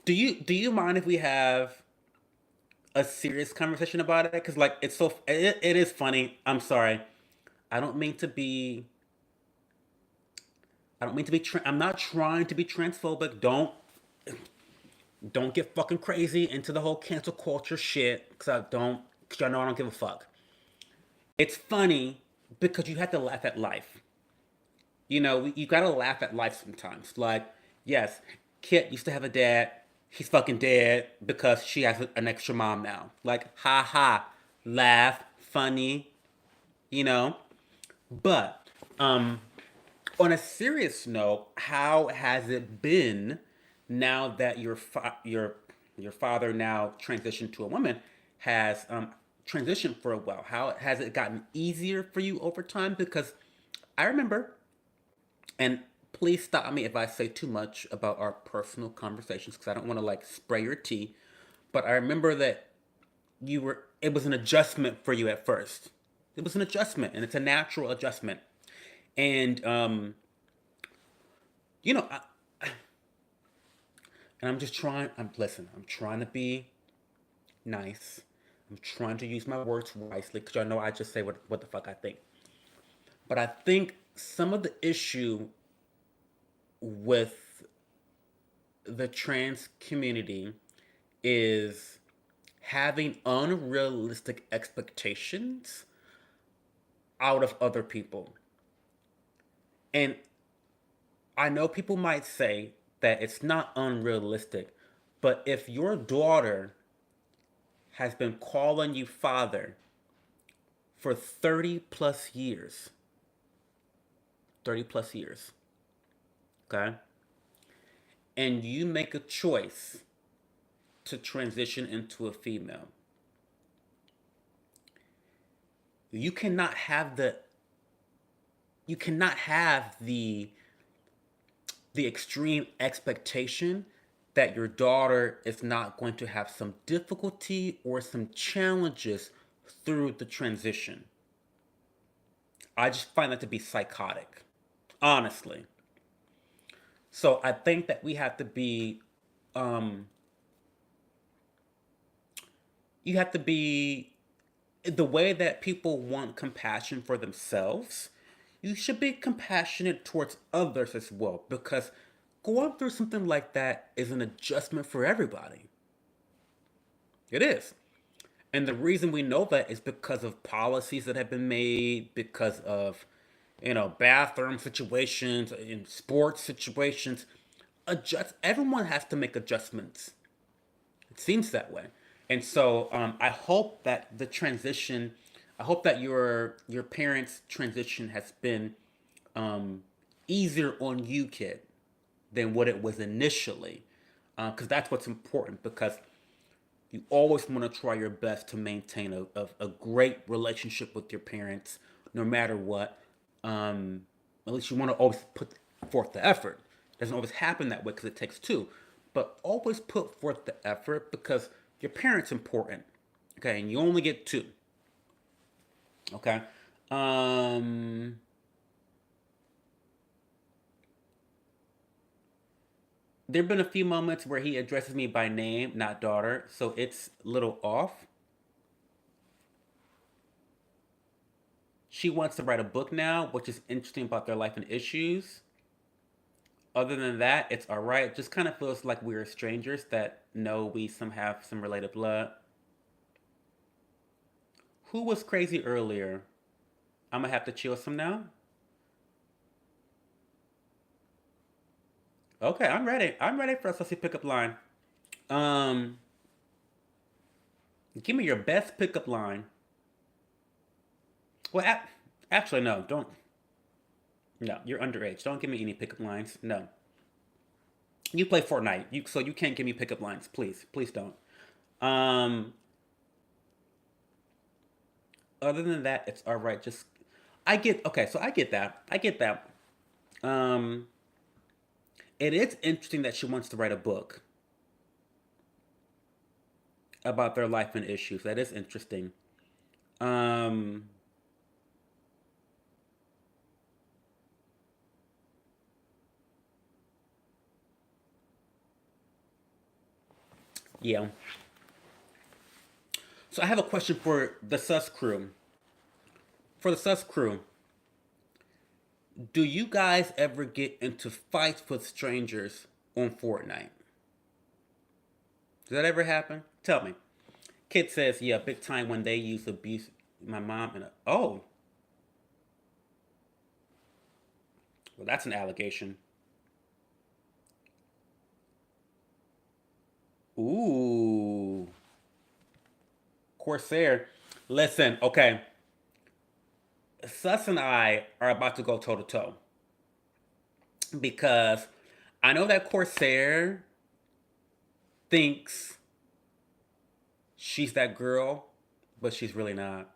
Do you mind if we have a serious conversation about it because like it is funny. I'm sorry. I don't mean to be. I don't mean to be. I'm not trying to be transphobic. Don't get fucking crazy into the whole cancel culture shit because I don't. Because y'all know I don't give a fuck. It's funny because you have to laugh at life. You gotta laugh at life sometimes. Like, yes, Kit used to have a dad. He's fucking dead because she has an extra mom now. Like, ha ha, laugh, funny, you know. But on a serious note, how has it been now that your father now transitioned to a woman has transitioned for a while? How has it gotten easier for you over time? Because I remember, and please stop me if I say too much about our personal conversations because I don't want to like spray your tea. But I remember that it was an adjustment for you at first. It was an adjustment, and it's a natural adjustment. And you know, I, and I'm just trying. I'm trying to be nice. I'm trying to use my words wisely because I know I just say what the fuck I think. But I think some of the issue with the trans community is having unrealistic expectations out of other people. And I know people might say that it's not unrealistic, but if your daughter has been calling you father for 30 plus years, 30 plus years, okay, and you make a choice to transition into a female, you cannot have the you cannot have the extreme expectation that your daughter is not going to have some difficulty or some challenges through the transition. I just find that to be psychotic, honestly. So I think that we have to be, um, you have to be the way that people want compassion for themselves. You should be compassionate towards others as well because going through something like that is an adjustment for everybody. It is. And the reason we know that is because of policies that have been made, because of, bathroom situations, in sports situations. Everyone has to make adjustments. It seems that way. And so I hope that I hope that your parents' transition has been easier on you, kid, than what it was initially. Because that's what's important. Because you always want to try your best to maintain a great relationship with your parents, no matter what. At least you want to always put forth the effort. It doesn't always happen that way because it takes two, but always put forth the effort because your parents important. Okay, and you only get two. Okay. Um, there've been a few moments where he addresses me by name, not daughter, so it's a little off. She wants to write a book now, which is interesting about their life and issues. Other than that, it's all right. It just kind of feels like we're strangers that know we some have some related blood. Who was crazy earlier? I'm gonna have to chill some now. Okay, I'm ready. I'm ready for a sussy pickup line. Um, give me your best pickup line. Well, actually, no. Don't. No, you're underage. Don't give me any pickup lines. No. You play Fortnite, so you can't give me pickup lines. Please, please don't. Um, other than that, it's all right. Just I get okay. So I get that. I get that. Um, it is interesting that she wants to write a book about their life and issues. That is interesting. Um, yeah. So I have a question for the sus crew. For the sus crew, do you guys ever get into fights with strangers on Fortnite? Does that ever happen? Tell me. Kid says, yeah, big time when they use abuse. My mom and oh, well, that's an allegation. Ooh, Corsair. Listen, okay. Sus and I are about to go toe to toe because I know that Corsair thinks she's that girl, but she's really not.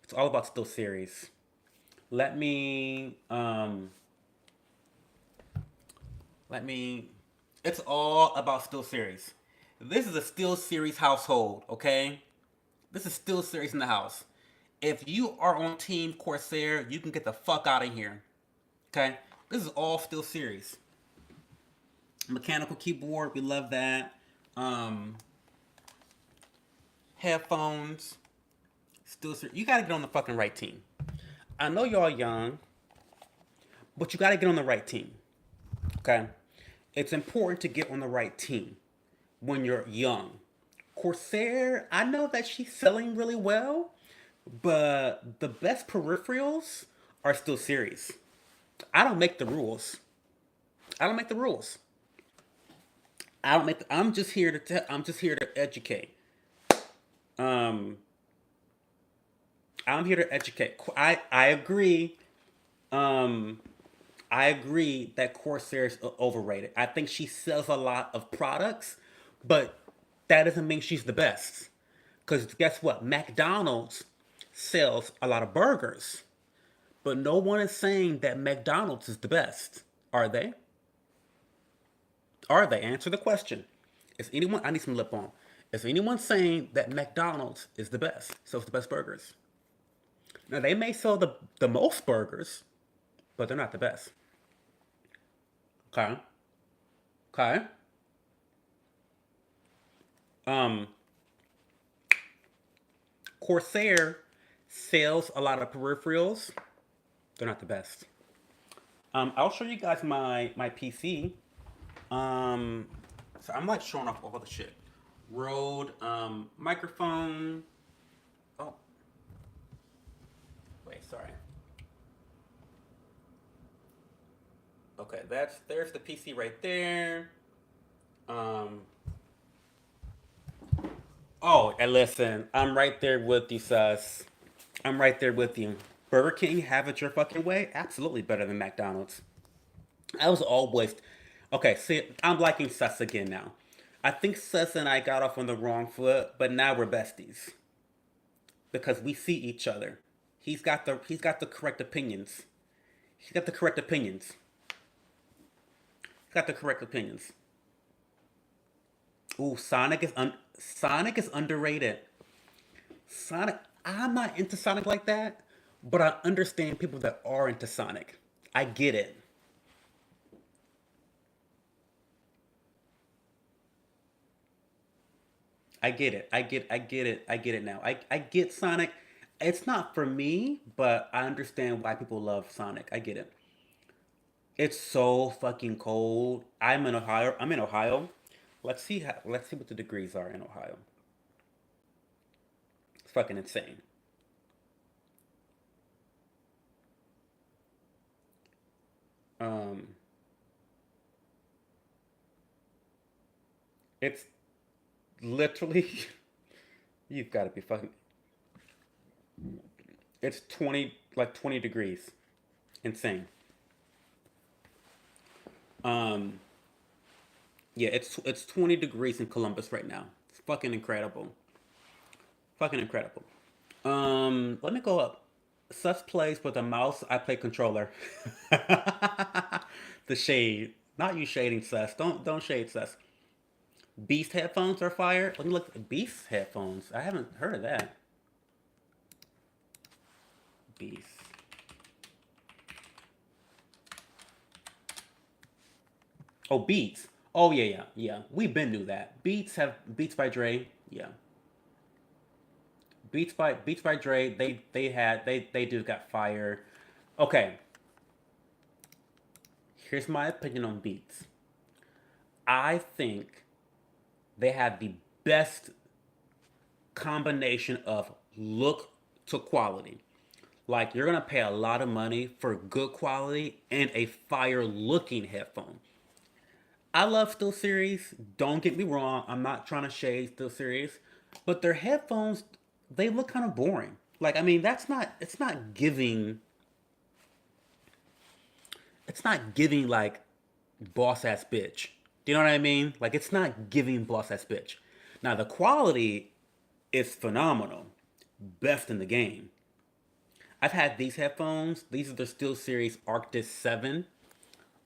It's all about still series. Let me let me it's all about still series. This is a still series household, okay? This is still series in the house. If you are on Team Corsair, you can get the fuck out of here. Okay? This is all still series. Mechanical keyboard, we love that. Um Headphones, still series. You gotta get on the fucking right team. I know y'all young, but you gotta get on the right team. Okay? It's important to get on the right team when you're young. Corsair, I know that she's selling really well, but the best peripherals are still series. I don't make the rules. I don't make the rules. I don't make. I'm just here to. I'm just here to educate. Um, I'm here to educate. I agree. Um, I agree that Corsair is overrated. I think she sells a lot of products, but that doesn't mean she's the best. Because guess what? McDonald's sells a lot of burgers, but no one is saying that McDonald's is the best. Are they? Are they? Answer the question. Is anyone? I need some lip balm. Is anyone saying that McDonald's is the best? Sells the best burgers. Now they may sell the most burgers, but they're not the best. Okay. Okay. Um, Corsair sells a lot of peripherals. They're not the best. I'll show you guys my PC. Um, so I'm like showing off all the shit. Rode microphone. Oh, wait, sorry. Okay, there's the PC right there. Um, oh, and listen, I'm right there with you, sus. I'm right there with you. Burger King, have it your fucking way. Absolutely better than McDonald's. I was always okay. See, I'm liking sus again now. I think sus and I got off on the wrong foot, but now we're besties because we see each other. He's got the correct opinions. He's got the correct opinions. He's got the correct opinions. Ooh, Sonic is underrated. Sonic, I'm not into Sonic like that, but I understand people that are into Sonic. I get it. I get it. I get it. I get it now. I get Sonic. It's not for me, but I understand why people love Sonic. I get it. It's so fucking cold. I'm in Ohio. I'm in Ohio. Let's see what the degrees are in Ohio. It's fucking insane. Um it's literally you've got to be fucking it's 20 like 20 degrees. Insane. Um yeah, it's 20 degrees in Columbus right now. It's fucking incredible. Fucking incredible. Let me go up. Sus plays with a mouse. I play controller. The shade, not you shading Sus. Don't shade Sus. Beast headphones are fire. Let me look. Beast headphones. I haven't heard of that. Beast. Oh, Beats. Oh yeah, yeah, yeah. We been knew that. Beats by Dre. Yeah, Beats by Dre. They do got fire. Okay, here's my opinion on Beats. I think they have the best combination of look to quality. Like you're gonna pay a lot of money for good quality and a fire looking headphone. I love Steel Series. Don't get me wrong. I'm not trying to shade Steel Series, but their headphones they look kind of boring. Like I mean, that's not. It's not giving. It's not giving like boss ass bitch. Do you know what I mean? Like it's not giving boss ass bitch. Now the quality is phenomenal, best in the game. I've had these headphones. These are the Steel Series Arctis 7.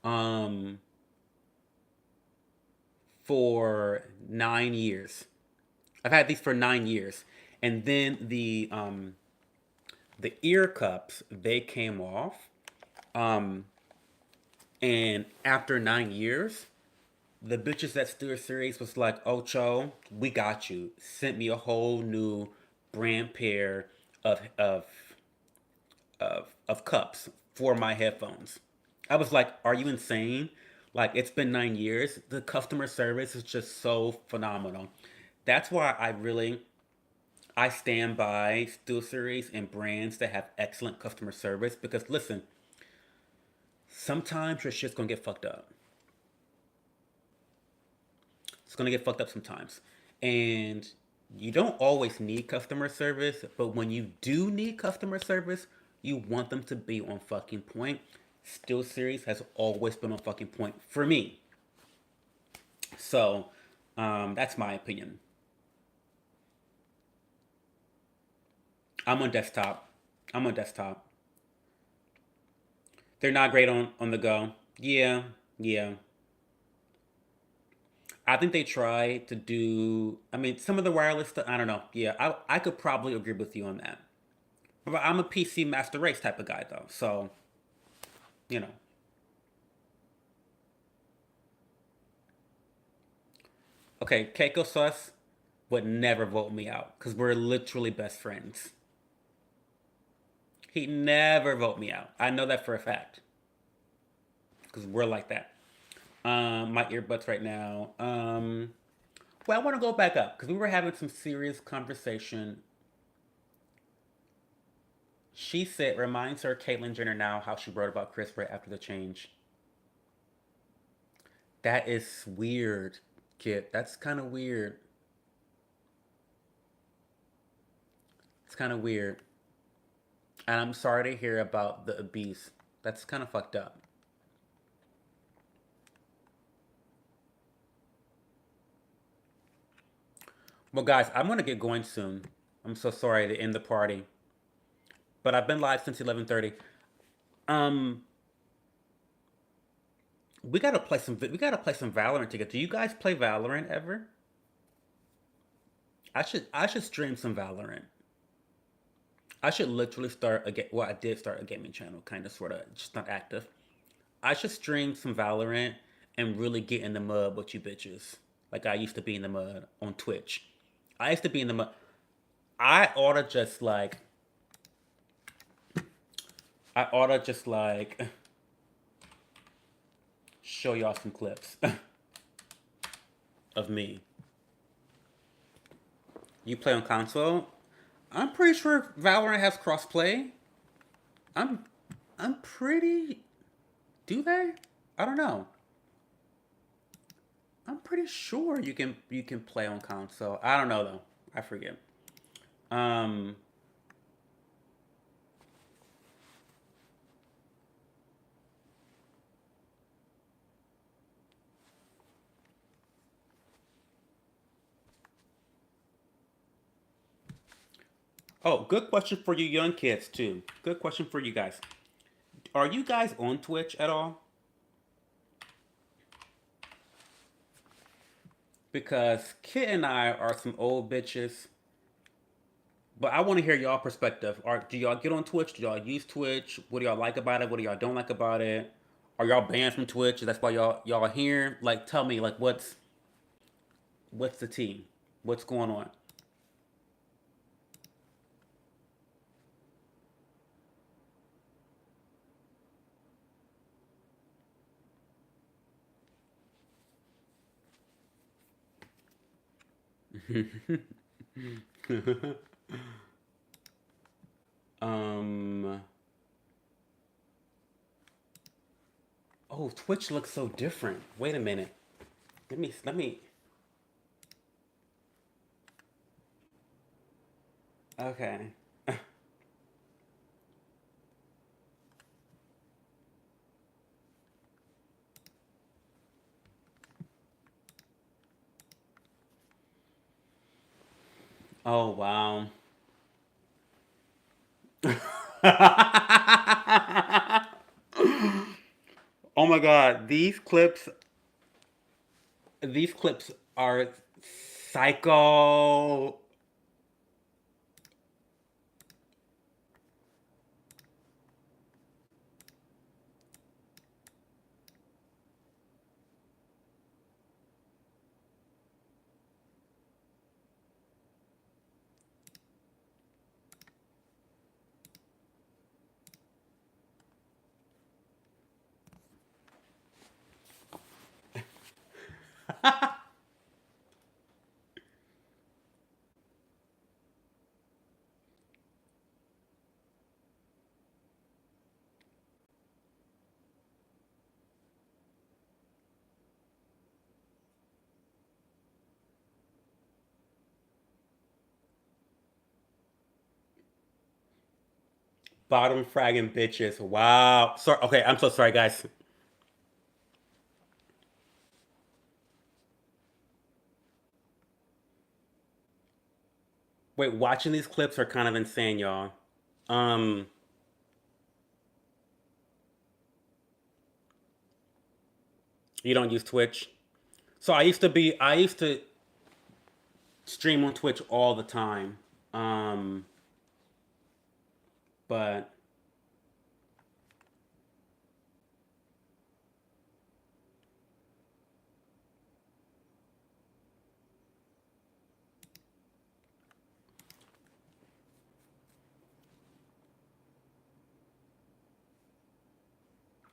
Um, for 9 years. I've had these for 9 years, and then the ear cups they came off, um, and after 9 years, the bitches at Steel Series was like, "Ocho, we got you." Sent me a whole new brand pair of cups for my headphones. I was like, "Are you insane?" Like it's been 9 years. The customer service is just so phenomenal. That's why I stand by Steel Series and brands that have excellent customer service because listen, sometimes your shit's gonna get fucked up. It's gonna get fucked up sometimes. And you don't always need customer service, but when you do need customer service, you want them to be on fucking point. Steel Series has always been on fucking point for me. So, that's my opinion. I'm on desktop. I'm on desktop. They're not great on the go. Yeah, yeah. I think they try to do. I mean, some of the wireless stuff. I don't know. Yeah, I could probably agree with you on that. But I'm a PC master race type of guy though, so you know. Okay, Keiko Sus would never vote me out because we're literally best friends. He never vote me out. I know that for a fact because we're like that. My earbuds right now. Well, I want to go back up because we were having some serious conversation. She said, reminds her Caitlyn Jenner now how she wrote about Chris right after the change. That is weird, Kit. That's kind of weird. It's kind of weird. And I'm sorry to hear about the abuse. That's kind of fucked up. Well, guys, I'm gonna get going soon. I'm so sorry to end the party, but I've been live since 11:30. Um, we gotta play some. We gotta play some Valorant together. Do you guys play Valorant ever? I should stream some Valorant. I should literally start a get. Well, I did start a gaming channel, kind of, sort of, just not active. I should stream some Valorant and really get in the mud with you bitches, like I used to be in the mud on Twitch. I used to be in the mud. I oughta just like. I oughta just like show y'all some clips of me. You play on console? I'm pretty sure Valorant has crossplay. I'm I'm pretty do they? I don't know. I'm pretty sure you can play on console. I don't know though. I forget. Um oh, good question for you young kids too. Good question for you guys. Are you guys on Twitch at all? Because Kit and I are some old bitches. But I want to hear y'all perspective. Do y'all get on Twitch? Do y'all use Twitch? What do y'all like about it? What do y'all don't like about it? Are y'all banned from Twitch? That's why y'all here. Like, tell me, like, what's the tea? What's going on? um. Oh, Twitch looks so different. Wait a minute. Let me. Okay. Oh wow. Oh my god, these clips are psycho. Bottom fragging bitches. Wow. Sorry. Okay, I'm so sorry, guys. Wait, watching these clips are kind of insane, y'all. Um, you don't use Twitch. So I used to stream on Twitch all the time. Um, but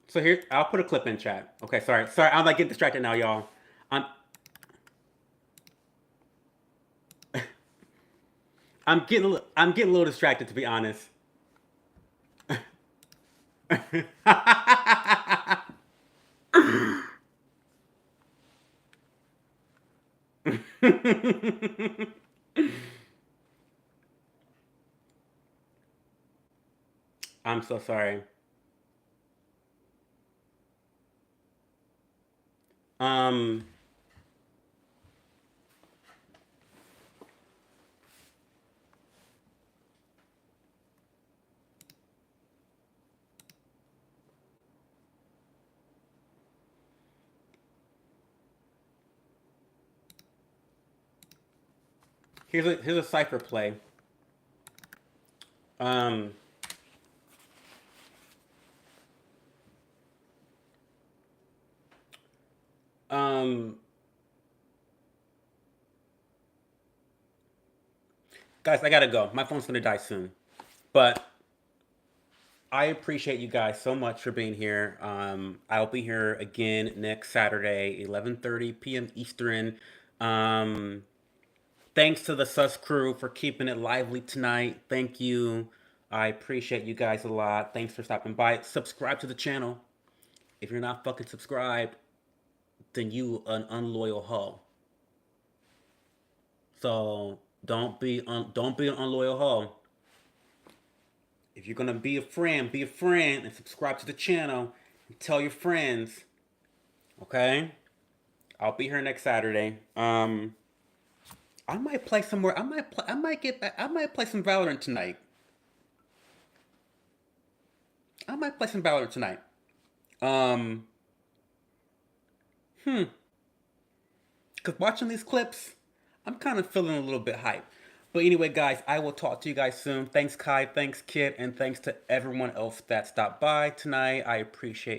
so here, I'll put a clip in chat. Okay, sorry, sorry, I'm like getting distracted now, y'all. I'm I'm getting a little distracted to be honest. I'm so sorry. Um, here's a cipher play. Um, um, guys, I gotta go. My phone's gonna die soon. But I appreciate you guys so much for being here. I'll be here again next Saturday, 11:30 p.m. Eastern. Um, Thanks to the Sus crew for keeping it lively tonight. Thank you. I appreciate you guys a lot. Thanks for stopping by. Subscribe to the channel. If you're not fucking subscribed, then you an unloyal hoe. So don't be an unloyal hoe. If you're gonna be a friend and subscribe to the channel and tell your friends. Okay? I'll be here next Saturday. I might play some more. I might get back. I might play some Valorant tonight. I might play some Valorant tonight. Um, hmm. Cause watching these clips, I'm kind of feeling a little bit hype. But anyway, guys, I will talk to you guys soon. Thanks, Kai. Thanks, Kit, and thanks to everyone else that stopped by tonight. I appreciate